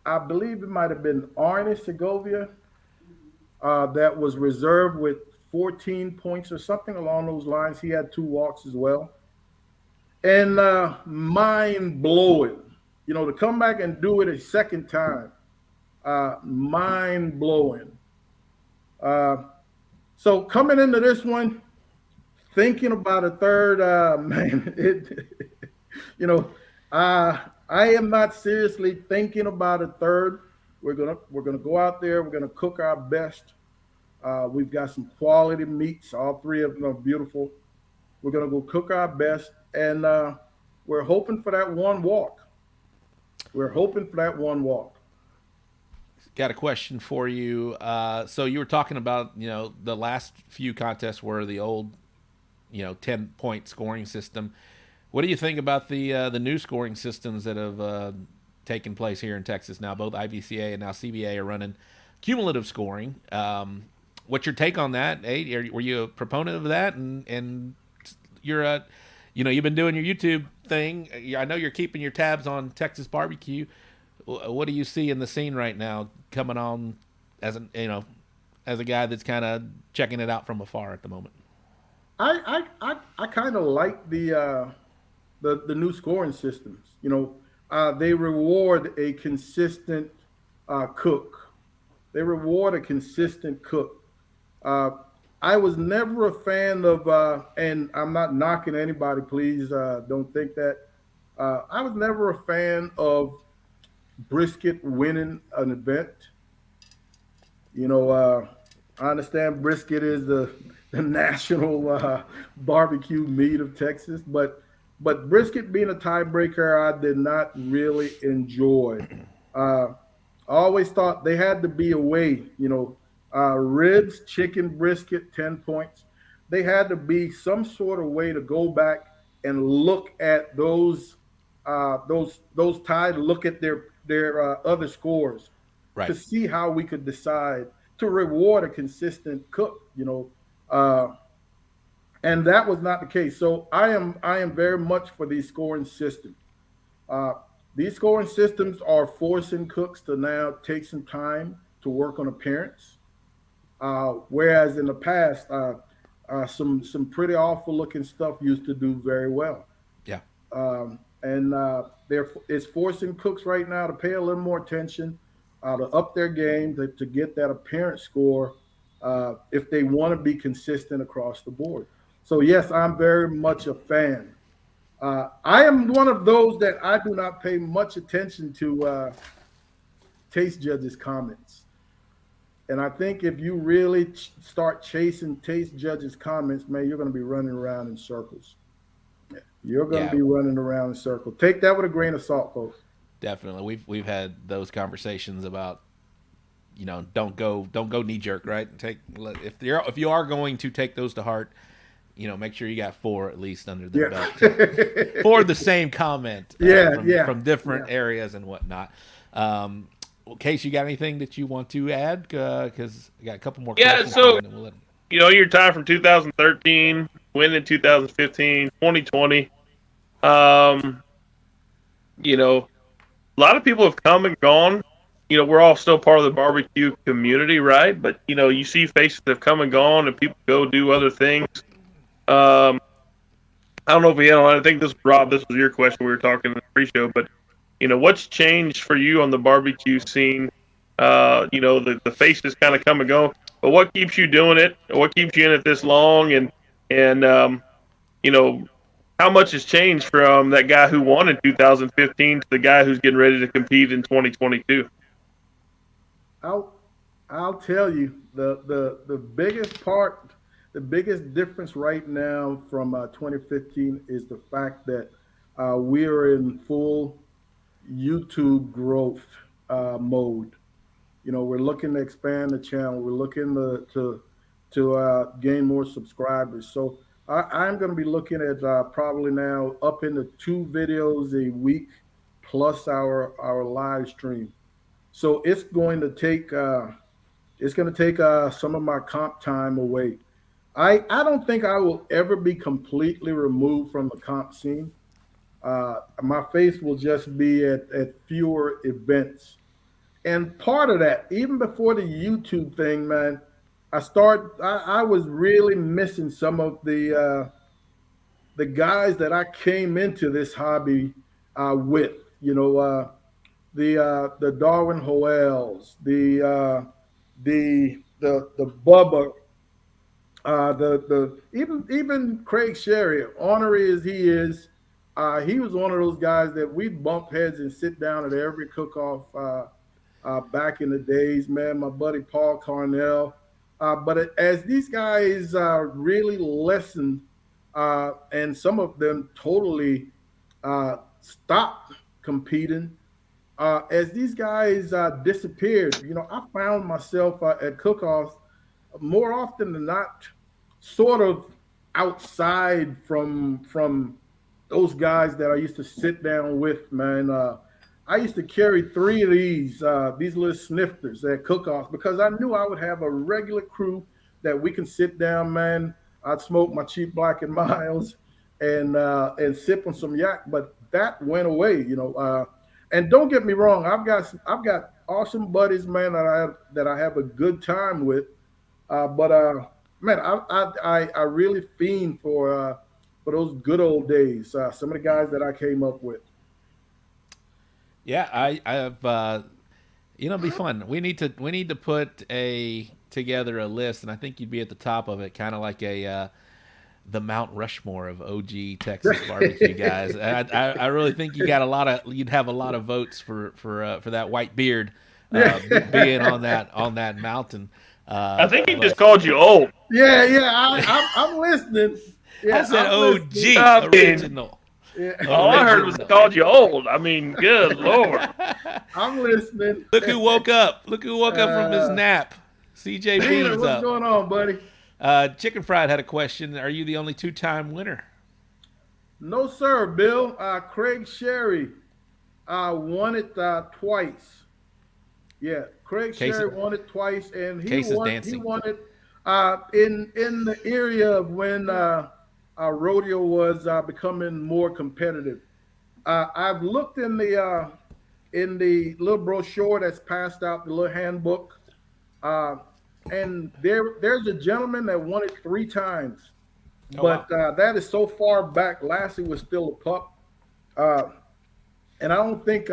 D: I believe it might have been Arne Segovia that was reserved with 14 points or something along those lines. He had 2 walks as well. And mind blowing, to come back and do it a second time, mind blowing. So coming into this one, thinking about a third, man, I am not seriously thinking about a third. We're gonna go out there. We're gonna cook our best. We've got some quality meats. All 3 of them are beautiful. We're gonna go cook our best, and we're hoping for that one walk.
A: Got a question for you. So you were talking about, the last few contests were the old, 10-point scoring system. What do you think about the new scoring systems that have taken place here in Texas now? Both IVCA and now CBA are running cumulative scoring. What's your take on that? Hey, were you a proponent of that? And you're you've been doing your YouTube thing. I know you're keeping your tabs on Texas barbecue. What do you see in the scene right now coming on as a guy that's kind of checking it out from afar at the moment?
D: I kind of like the new scoring systems. They reward a consistent cook. I was never a fan of, and I'm not knocking anybody, please don't think that. I was never a fan of brisket winning an event. I understand brisket is the national barbecue meat of Texas, but brisket being a tiebreaker, I did not really enjoy. I always thought they had to be a way, ribs, chicken, brisket, 10 points. They had to be some sort of way to go back and look at those tied, look at their other scores,
A: right,
D: to see how we could decide to reward a consistent cook, and that was not the case. So I am very much for these scoring systems. These scoring systems are forcing cooks to now take some time to work on appearance, whereas in the past, some pretty awful looking stuff used to do very well.
A: Yeah.
D: And it's forcing cooks right now to pay a little more attention, to up their game, to get that appearance score, if they want to be consistent across the board. So yes, I'm very much a fan. I am one of those that I do not pay much attention to taste judges' comments. And I think if you really start chasing taste judges' comments, man, you're going to be running around in circles. You're going to be running around in circles. Take that with a grain of salt, folks.
A: Definitely. We've had those conversations about, don't go knee jerk, right? If you are going to take those to heart, make sure you got 4 at least under the belt for the same comment. From different areas and whatnot. Case, you got anything that you want to add? Because I got a couple more questions.
C: So your time from 2013, win in 2015, 2020. A lot of people have come and gone. We're all still part of the barbecue community, right? But you see faces that have come and gone, and people go do other things. I don't know if we had on. I think this, Rob, this was your question. We were talking in the pre-show, but what's changed for you on the barbecue scene? The faces kind of come and go, but what keeps you doing it? What keeps you in it this long? And how much has changed from that guy who won in 2015 to the guy who's getting ready to compete in 2022?
D: I'll tell you the biggest part the biggest difference right now from 2015 is the fact that we are in full YouTube growth mode. We're looking to expand the channel. We're looking to gain more subscribers. So I'm going to be looking at probably now up into 2 videos a week plus our live stream. So it's going to take some of my comp time away. I don't think I will ever be completely removed from the comp scene. My face will just be at fewer events. And part of that, even before the YouTube thing, man, I was really missing some of the guys that I came into this hobby with. The Darwin Hoels, the Bubba, the even Craig Sherry, ornery as he was one of those guys that we'd bump heads and sit down at every cook-off back in the days, man. My buddy Paul Carnell. But as these guys really lessened, and some of them totally stopped competing, as these guys disappeared, I found myself at cook-offs more often than not, sort of outside from those guys that I used to sit down with, man. I used to carry 3 of these little snifters at cook-offs because I knew I would have a regular crew that we can sit down, man. I'd smoke my cheap Black and Miles and sip on some yak, but that went away, And don't get me wrong, I've got awesome buddies, man, that I have a good time with. But man, I really fiend for those good old days. Some of the guys that I came up with.
A: Yeah, I have. It'd be fun. We need to put together a list, and I think you'd be at the top of it, kind of like the Mount Rushmore of OG Texas barbecue guys. I really think you'd have a lot of votes for that white beard being on that mountain.
C: I think he just called you old.
D: Yeah, I'm listening. Yeah,
A: I said
D: listening.
A: OG original.
D: Yeah.
C: All I heard was he called you old. I mean, good Lord.
D: I'm listening.
A: Look who woke up. Look who woke up from his nap. CJ
D: Peter,
A: Bean's
D: what's
A: up.
D: going on, buddy?
A: Chicken Fried had a question. Are you the only 2-time winner?
D: No, sir, Bill. Craig Sherry won it twice. Yeah, Craig Sherry won it twice, and he won it in the area of when rodeo was becoming more competitive. I've looked in the little brochure that's passed out, the little handbook, and there's a gentleman that won it 3 times, but that is so far back. Lassie was still a pup, and I don't think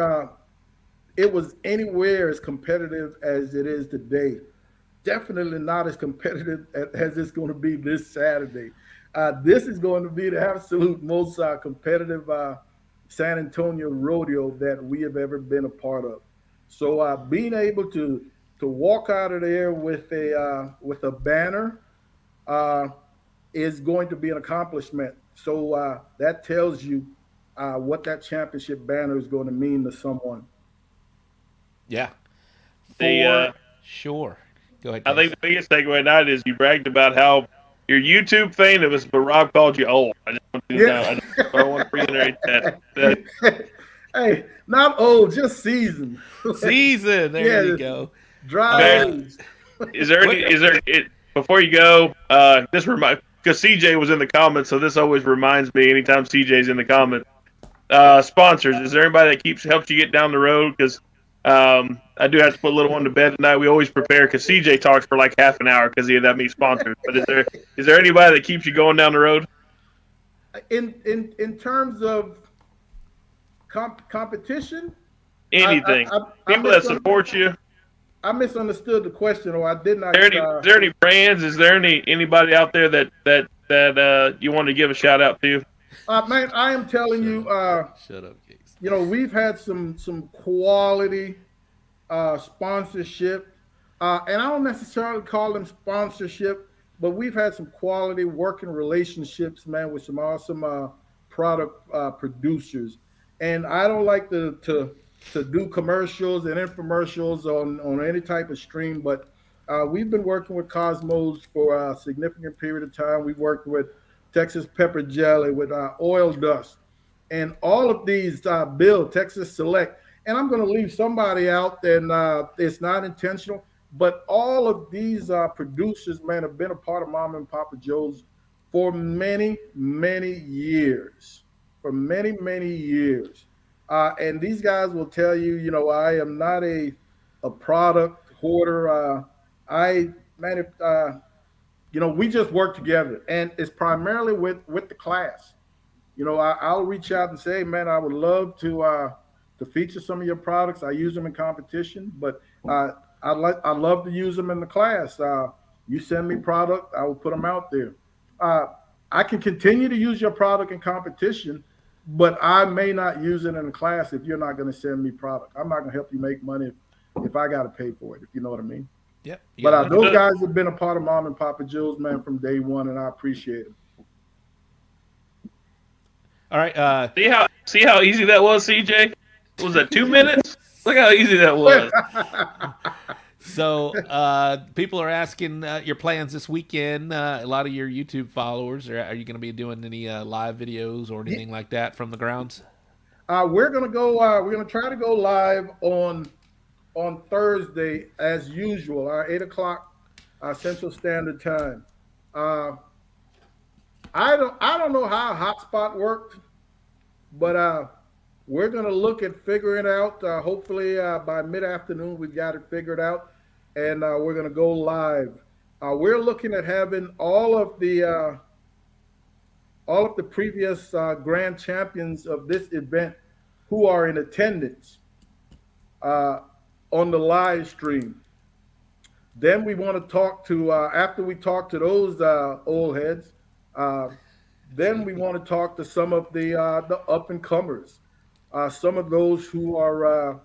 D: it was anywhere as competitive as it is today. Definitely not as competitive as it's going to be this Saturday. This is going to be the absolute most competitive San Antonio rodeo that we have ever been a part of. So being able to walk out of there with a banner is going to be an accomplishment. So that tells you what that championship banner is going to mean to someone.
A: Yeah, sure. Go ahead.
C: I think the biggest takeaway tonight is you bragged about how your YouTube fame, but Rob called you old. I just want you to know. I want to reiterate that.
D: Hey, not old, just seasoned.
A: Seasoned. There you go.
D: Dry age.
C: Is there before you go? This because CJ was in the comments, so this always reminds me anytime CJ's in the comments. Sponsors. Is there anybody that helps you get down the road? Because I do have to put little one to bed tonight. We always prepare because CJ talks for like half an hour because he had that many sponsors. But is there anybody that keeps you going down the road?
D: In terms of competition,
C: anything, people that support you.
D: I misunderstood the question, or I did not.
C: Is there any brands? Is there anybody out there that you want to give a shout out to?
D: Man, I am telling you.
A: Shut up, Case.
D: We've had some quality sponsorship, and I don't necessarily call them sponsorship but we've had some quality working relationships, man, with some awesome product producers. And I don't like to do commercials and infomercials on any type of stream, but we've been working with Cosmos for a significant period of time. We've worked with Texas Pepper Jelly, with Oil Dust, and all of these Bill, Texas Select. And I'm going to leave somebody out, and it's not intentional, but all of these producers, man, have been a part of Mama and Papa Joe's for many, many years. For many, many years. And these guys will tell you, I am not a product hoarder. I man, if, we just work together, and it's primarily with the class. I'll reach out and say, hey, man, I would love to feature some of your products. I use them in competition, but I'd love to use them in the class. You send me product, I will put them out there. I can continue to use your product in competition, but I may not use it in the class if you're not going to send me product. I'm not going to help you make money if I got to pay for it, if you know what I mean.
A: Yep.
D: But those guys have been a part of Mom and Papa Joe's, man, from day one, and I appreciate it.
A: All right.
C: See how easy that was, CJ? Was that 2 minutes? Look how easy that was.
A: So people are asking your plans this weekend. A lot of your YouTube followers, are you going to be doing any live videos or anything like that from the grounds?
D: We're going to go. We're going to try to go live on Thursday as usual, 8:00 Central Standard Time. I don't know how Hotspot worked, but we're going to look at figuring it out. Hopefully by mid-afternoon we've got it figured out, and we're going to go live. We're looking at having all of the previous grand champions of this event who are in attendance on the live stream. Then we want to talk to, after we talk to those old heads, then we want to talk to some of the up-and-comers, some of those who are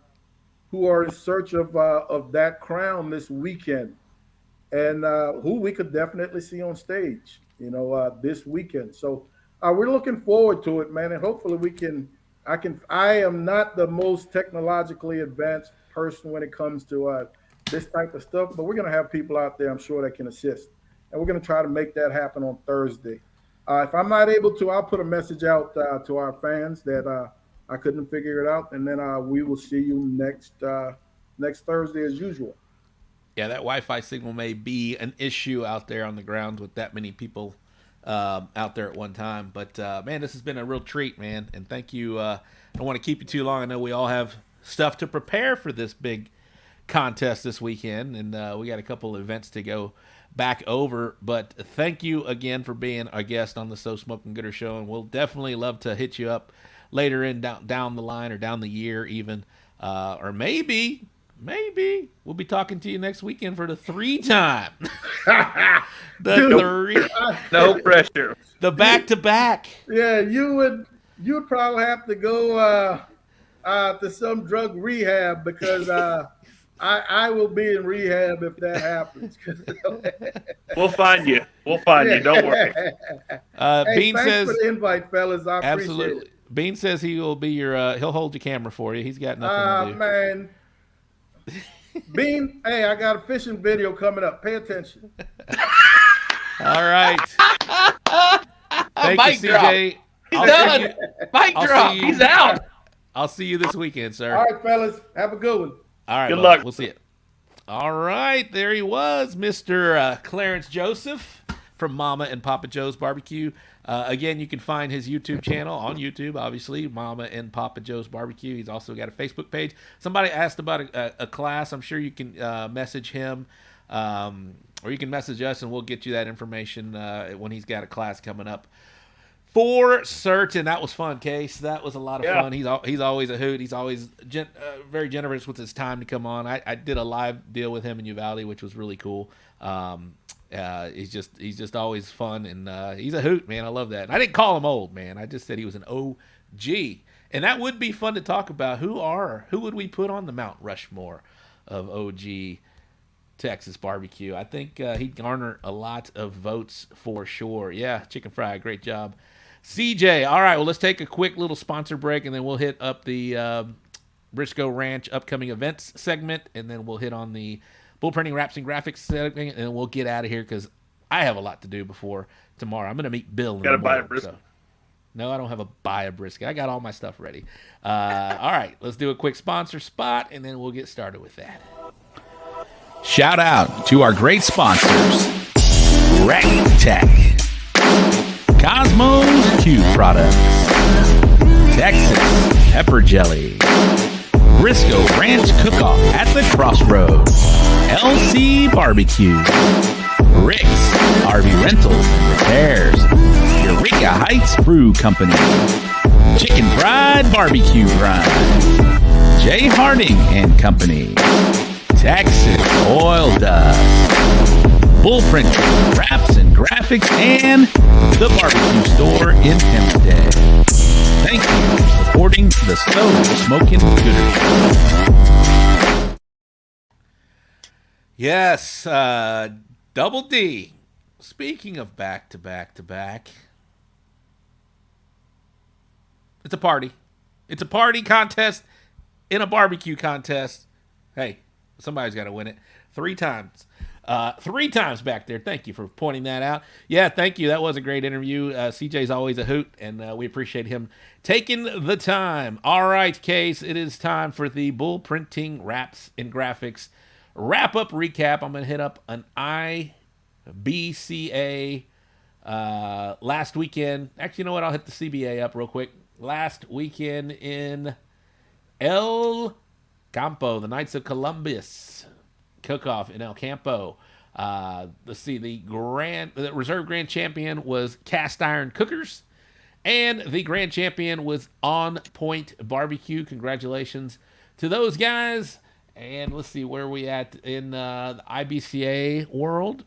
D: in search of that crown this weekend, and who we could definitely see on stage, this weekend. So we're looking forward to it, man, and hopefully we can. I am not the most technologically advanced person when it comes to this type of stuff, but we're going to have people out there, I'm sure, that can assist, and we're going to try to make that happen on Thursday. If I'm not able to, I'll put a message out to our fans that I couldn't figure it out, and then we will see you next Thursday as usual.
A: Yeah, that Wi-Fi signal may be an issue out there on the grounds with that many people out there at one time. But, man, this has been a real treat, man, and thank you. I don't want to keep you too long. I know we all have stuff to prepare for this big contest this weekend, and we got a couple of events to go back over, but thank you again for being a guest on the So Smoking Gooder show, and we'll definitely love to hit you up later in down the line, or down the year even, or maybe we'll be talking to you next weekend for the 3-time.
C: No pressure.
A: The back-to-back.
D: Yeah, you would probably have to go to some drug rehab, because I will be in rehab if that happens.
C: We'll find you. Don't worry.
A: Bean
D: thanks
A: says,
D: for the invite, fellas. I
A: absolutely.
D: appreciate it.
A: Bean says he will be your. He'll hold your camera for you. He's got nothing to do.
D: Man. Bean, hey, I got a fishing video coming up. Pay attention.
A: All right. Thank
C: Mic
A: you, CJ.
C: He's done. Mic drop. He's out.
A: I'll see you this weekend, sir.
D: All right, fellas. Have a good one.
A: All right.
C: Good luck.
A: We'll see you. All right. There he was, Mr. Clarence Joseph from Mama and Papa Joe's Barbecue. Again, you can find his YouTube channel on YouTube, obviously, Mama and Papa Joe's Barbecue. He's also got a Facebook page. Somebody asked about a class. I'm sure you can message him, or you can message us, and we'll get you that information when he's got a class coming up. For certain. That was fun, Case. That was a lot of fun. He's always a hoot. He's always very generous with his time to come on. I did a live deal with him in Uvalde, which was really cool. He's just always fun, and he's a hoot, man. I love that. And I didn't call him old, man. I just said he was an OG. And that would be fun to talk about. Who would we put on the Mount Rushmore of OG Texas barbecue. I think he'd garner a lot of votes for sure. Yeah, chicken fry, great job. CJ, all right, well, let's take a quick little sponsor break, and then we'll hit up the Briscoe Ranch upcoming events segment, and then we'll hit on the bull printing wraps and graphics segment, and then we'll get out of here because I have a lot to do before tomorrow. I'm going to meet Bill in the morning.
C: Gotta buy a brisket.
A: So. No, I don't have a buy a brisket. I got all my stuff ready. All right, let's do a quick sponsor spot, and then we'll get started with that. Shout out to our great sponsors, Tech, Cosmos Q Products, Texas Pepper Jelly, Briscoe Ranch Cook-Off at the Crossroads, LC Barbecue, Rick's RV Rental and Repairs, Eureka Heights Brew Company, Chicken Fried Barbecue Grind, J. Harding and Company, Texas Oil Dust, Bull Printing, Wraps and Graphics, and the Barbecue Store in Hempstead. Thank you for supporting the Stove Smoking Gooder Show. Yes, Double D. Speaking of back to back to back, it's a party. It's a party contest in a barbecue contest. Hey, somebody's got to win it. 3 times. 3 times back there. Thank you for pointing that out. Yeah, thank you. That was a great interview. CJ's always a hoot, and we appreciate him taking the time. All right, Case, it is time for the Bull Printing Wraps and Graphics wrap-up recap. I'm going to hit up an IBCA last weekend. Actually, you know what? I'll hit the CBA up real quick. Last weekend in El Campo, the Knights of Columbus cook-off in El Campo. Let's see, the reserve grand champion was Cast Iron Cookers, and the grand champion was On Point Barbecue. Congratulations to those guys. And let's see where we at in the IBCA world.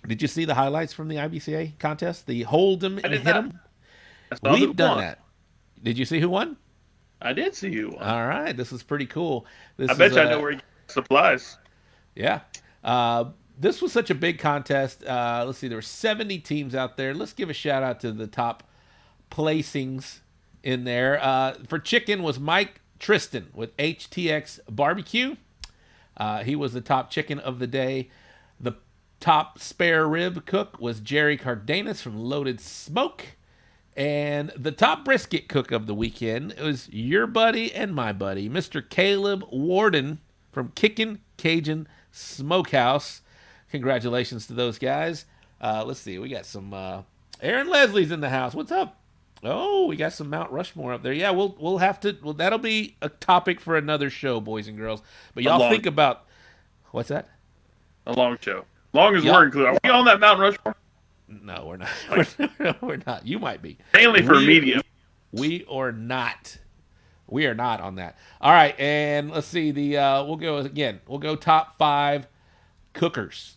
A: Did you see the highlights from the IBCA contest? The hold 'em and hit 'em. We've done that. Did you see who won?
C: I did see who won.
A: All right, this is pretty cool.
C: I bet you I know where you get supplies.
A: Yeah. This was such a big contest. Let's see, there were 70 teams out there. Let's give a shout out to the top placings in there. For chicken was Mike Tristan with HTX Barbecue. He was the top chicken of the day. The top spare rib cook was Jerry Cardenas from Loaded Smoke. And the top brisket cook of the weekend was your buddy and my buddy, Mr. Caleb Warden from Kickin' Cajun Smokehouse. Congratulations to those guys. Let's see. We got some Aaron Leslie's in the house. What's up? Oh, we got some Mount Rushmore up there. Yeah, we'll have to. Well, that'll be a topic for another show, boys and girls. But y'all think about what's that?
C: A long show. Long as we're included. Are we on that Mount Rushmore?
A: No, we're not. We're not. You might be.
C: Mainly for media.
A: We are not. We are not on that. All right, and let's see. We'll go again. We'll go top 5 cookers.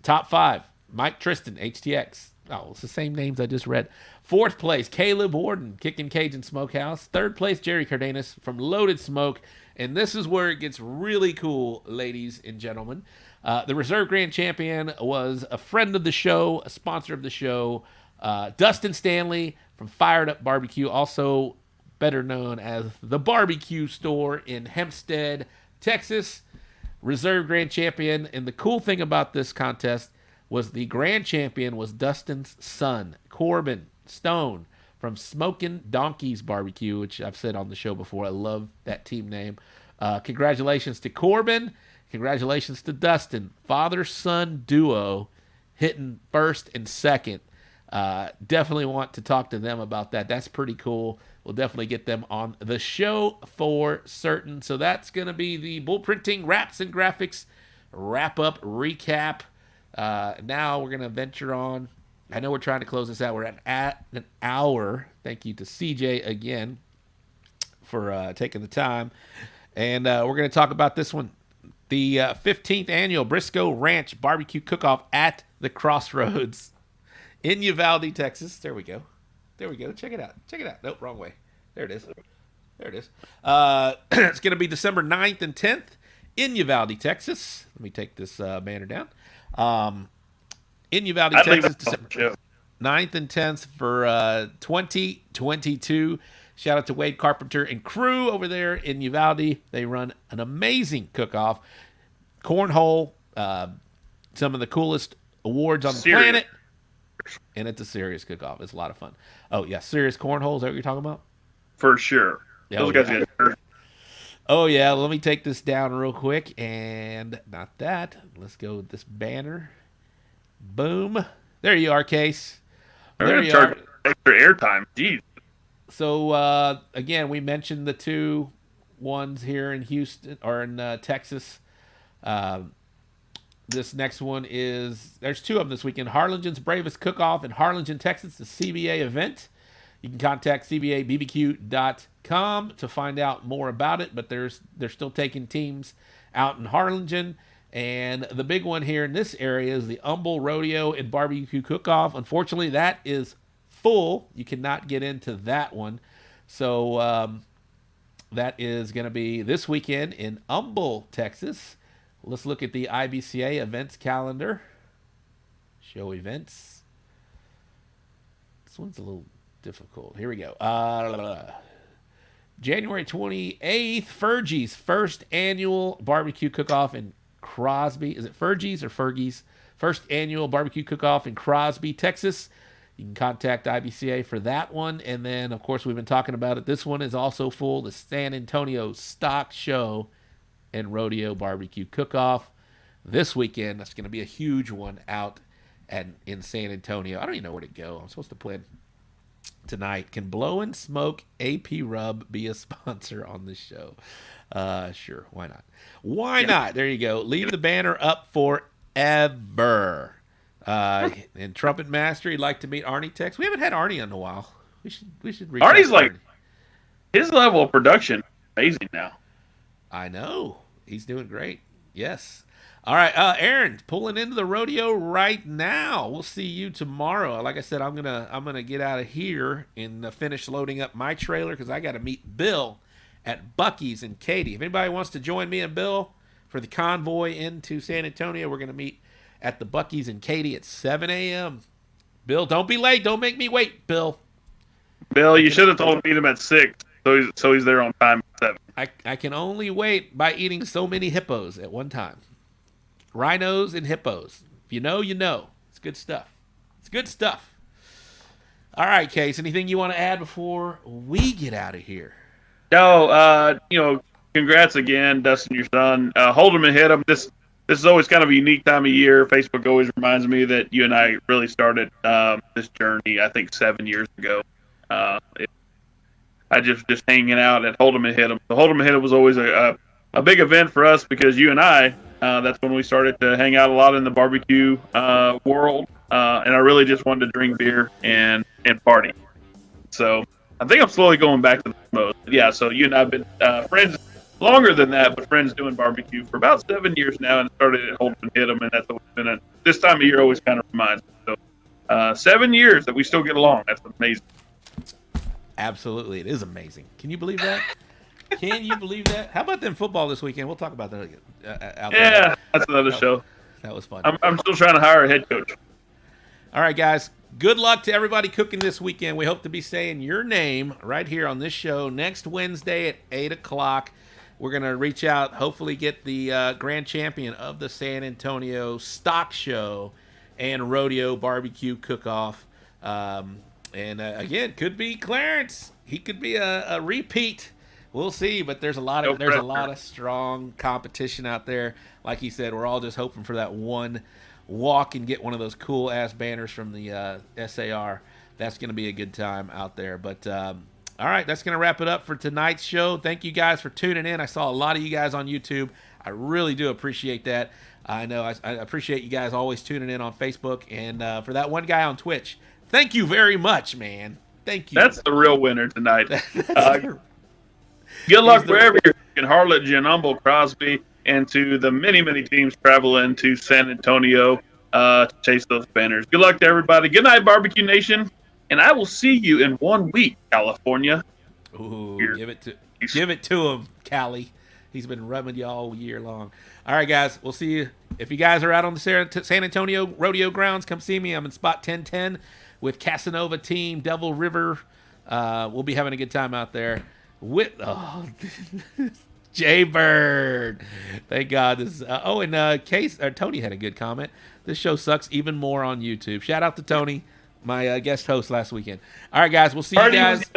A: Top 5. Mike Tristan, HTX. Oh, it's the same names I just read. 4th place, Caleb Warden, Kickin' Cajun Smokehouse. 3rd place, Jerry Cardenas from Loaded Smoke. And this is where it gets really cool, ladies and gentlemen. The Reserve Grand Champion was a friend of the show, a sponsor of the show, Dustin Stanley from Fired Up Barbecue, also better known as the Barbecue Store in Hempstead, Texas. Reserve Grand Champion. And the cool thing about this contest was the Grand Champion was Dustin's son, Corbin Stone from Smokin' Donkeys Barbecue, which I've said on the show before. I love that team name. Congratulations to Corbin. Congratulations to Dustin. Father-son duo hitting 1st and 2nd. Definitely want to talk to them about that. That's pretty cool. We'll definitely get them on the show for certain. So that's going to be the Bull Printing Wraps and Graphics wrap-up recap. Now we're going to venture on. I know we're trying to close this out. We're at an hour. Thank you to CJ again for taking the time. And we're going to talk about this one. The 15th annual Briscoe Ranch Barbecue Cook-Off at the Crossroads in Uvalde, Texas. There we go. There we go. Check it out. Check it out. Nope, wrong way. There it is. There it is. It's going to be December 9th and 10th in Uvalde, Texas. Let me take this banner down. In Uvalde,
C: I'd leave
A: Texas,
C: it on the show.
A: December 9th and 10th for 2022. Shout out to Wade Carpenter and crew over there in Uvalde. They run an amazing cook-off. Cornhole, some of the coolest awards on the planet. And it's a serious cook-off. It's a lot of fun. Oh, yeah, serious cornhole. Is that what you're talking about?
C: For sure. Those guys get hurt.
A: Oh, yeah. Let me take this down real quick. And not that. Let's go with this banner. Boom. There you are, Case.
C: They're
A: There
C: going to
A: you
C: charge
A: are.
C: extra airtime. Jeez.
A: So, again, we mentioned the two ones here in Houston or in Texas. This next one is, there's two of them this weekend. Harlingen's Bravest Cook-Off in Harlingen, Texas, the CBA event. You can contact cbabbq.com to find out more about it, but they're still taking teams out in Harlingen. And the big one here in this area is the Humble Rodeo and Barbecue Cook-Off. Unfortunately, that is full. You cannot get into that one. So that is going to be this weekend in Humble, Texas. Let's look at the IBCA events calendar. Show events. This one's a little difficult. Here we go. January 28th, Fergie's first annual barbecue cook-off in Crosby. Is it Fergie's or Fergie's? First annual barbecue cook-off in Crosby, Texas. You can contact IBCA for that one. And then, of course, we've been talking about it. This one is also full. The San Antonio Stock Show and Rodeo Barbecue Cook-Off this weekend. That's going to be a huge one out in San Antonio. I don't even know where to go. I'm supposed to plan tonight. Can Blow and Smoke AP Rub be a sponsor on the show? Sure. Why not? Why not? There you go. Leave the banner up forever. And Trumpet Master, he'd like to meet Arnie Tex. We haven't had Arnie in a while. We should reach
C: Arnie's
A: out to
C: like,
A: Arnie.
C: his level of production is amazing now.
A: I know. He's doing great. Yes. All right, Aaron, pulling into the rodeo right now. We'll see you tomorrow. Like I said, I'm gonna get out of here and finish loading up my trailer because I got to meet Bill at Buc-ee's in Katy. If anybody wants to join me and Bill for the convoy into San Antonio, we're gonna meet at the Buc-ee's in Katy at 7 a.m. Bill, don't be late. Don't make me wait, Bill.
C: Bill, you should have told him to meet him at 6, so he's there on time at 7.
A: I can only wait by eating so many hippos at one time. Rhinos and hippos. If you know, you know. It's good stuff. It's good stuff. All right, Case, anything you want to add before we get out of here?
C: No, congrats again, Dustin, your son. Hold him and hit him. This is always kind of a unique time of year. Facebook always reminds me that you and I really started this journey, I think, 7 years ago. I just hanging out at Hold 'em and Hit 'em. The Hold 'em and Hit 'em was always a big event for us because you and I, that's when we started to hang out a lot in the barbecue world, and I really just wanted to drink beer and party. So I think I'm slowly going back to the most. Yeah, so you and I have been friends longer than that, but friends doing barbecue for about 7 years now, and started at Hold 'em and Hit 'em, and that's always been this time of year always kind of reminds me. So 7 years that we still get along. That's amazing.
A: Absolutely. It is amazing. Can you believe that? Can you believe that? How about them football this weekend? We'll talk about that out there.
C: Yeah, that's another show.
A: That was fun.
C: I'm still trying to hire a head coach.
A: All right, guys. Good luck to everybody cooking this weekend. We hope to be saying your name right here on this show next Wednesday at 8 o'clock. We're going to reach out, hopefully get the grand champion of the San Antonio Stock Show and Rodeo Barbecue Cook-Off. And again, could be Clarence. He could be a repeat. We'll see, but there's a lot of strong competition out there. Like he said, we're all just hoping for that one walk and get one of those cool ass banners from the SAR. That's going to be a good time out there. But all right, that's going to wrap it up for tonight's show. Thank you guys for tuning in. I saw a lot of you guys on YouTube. I really do appreciate that. I know I appreciate you guys always tuning in on Facebook, and for that one guy on Twitch, thank you very much, man. Thank you.
C: That's the real winner tonight. Good luck wherever you're in Harlingen, Humble, Crosby, and to the many, many teams traveling to San Antonio to chase those banners. Good luck to everybody. Good night, Barbecue Nation. And I will see you in 1 week, California.
A: Ooh, give it to him, Cali. He's been rubbing you all year long. All right, guys. We'll see you. If you guys are out on the San Antonio Rodeo grounds, come see me. I'm in spot 1010 with Casanova Team, Devil River. We'll be having a good time out there. Jay Bird. Thank God. Tony had a good comment. This show sucks even more on YouTube. Shout out to Tony, my guest host last weekend. All right, guys. We'll see you guys.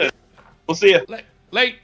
C: We'll see you.
A: Late.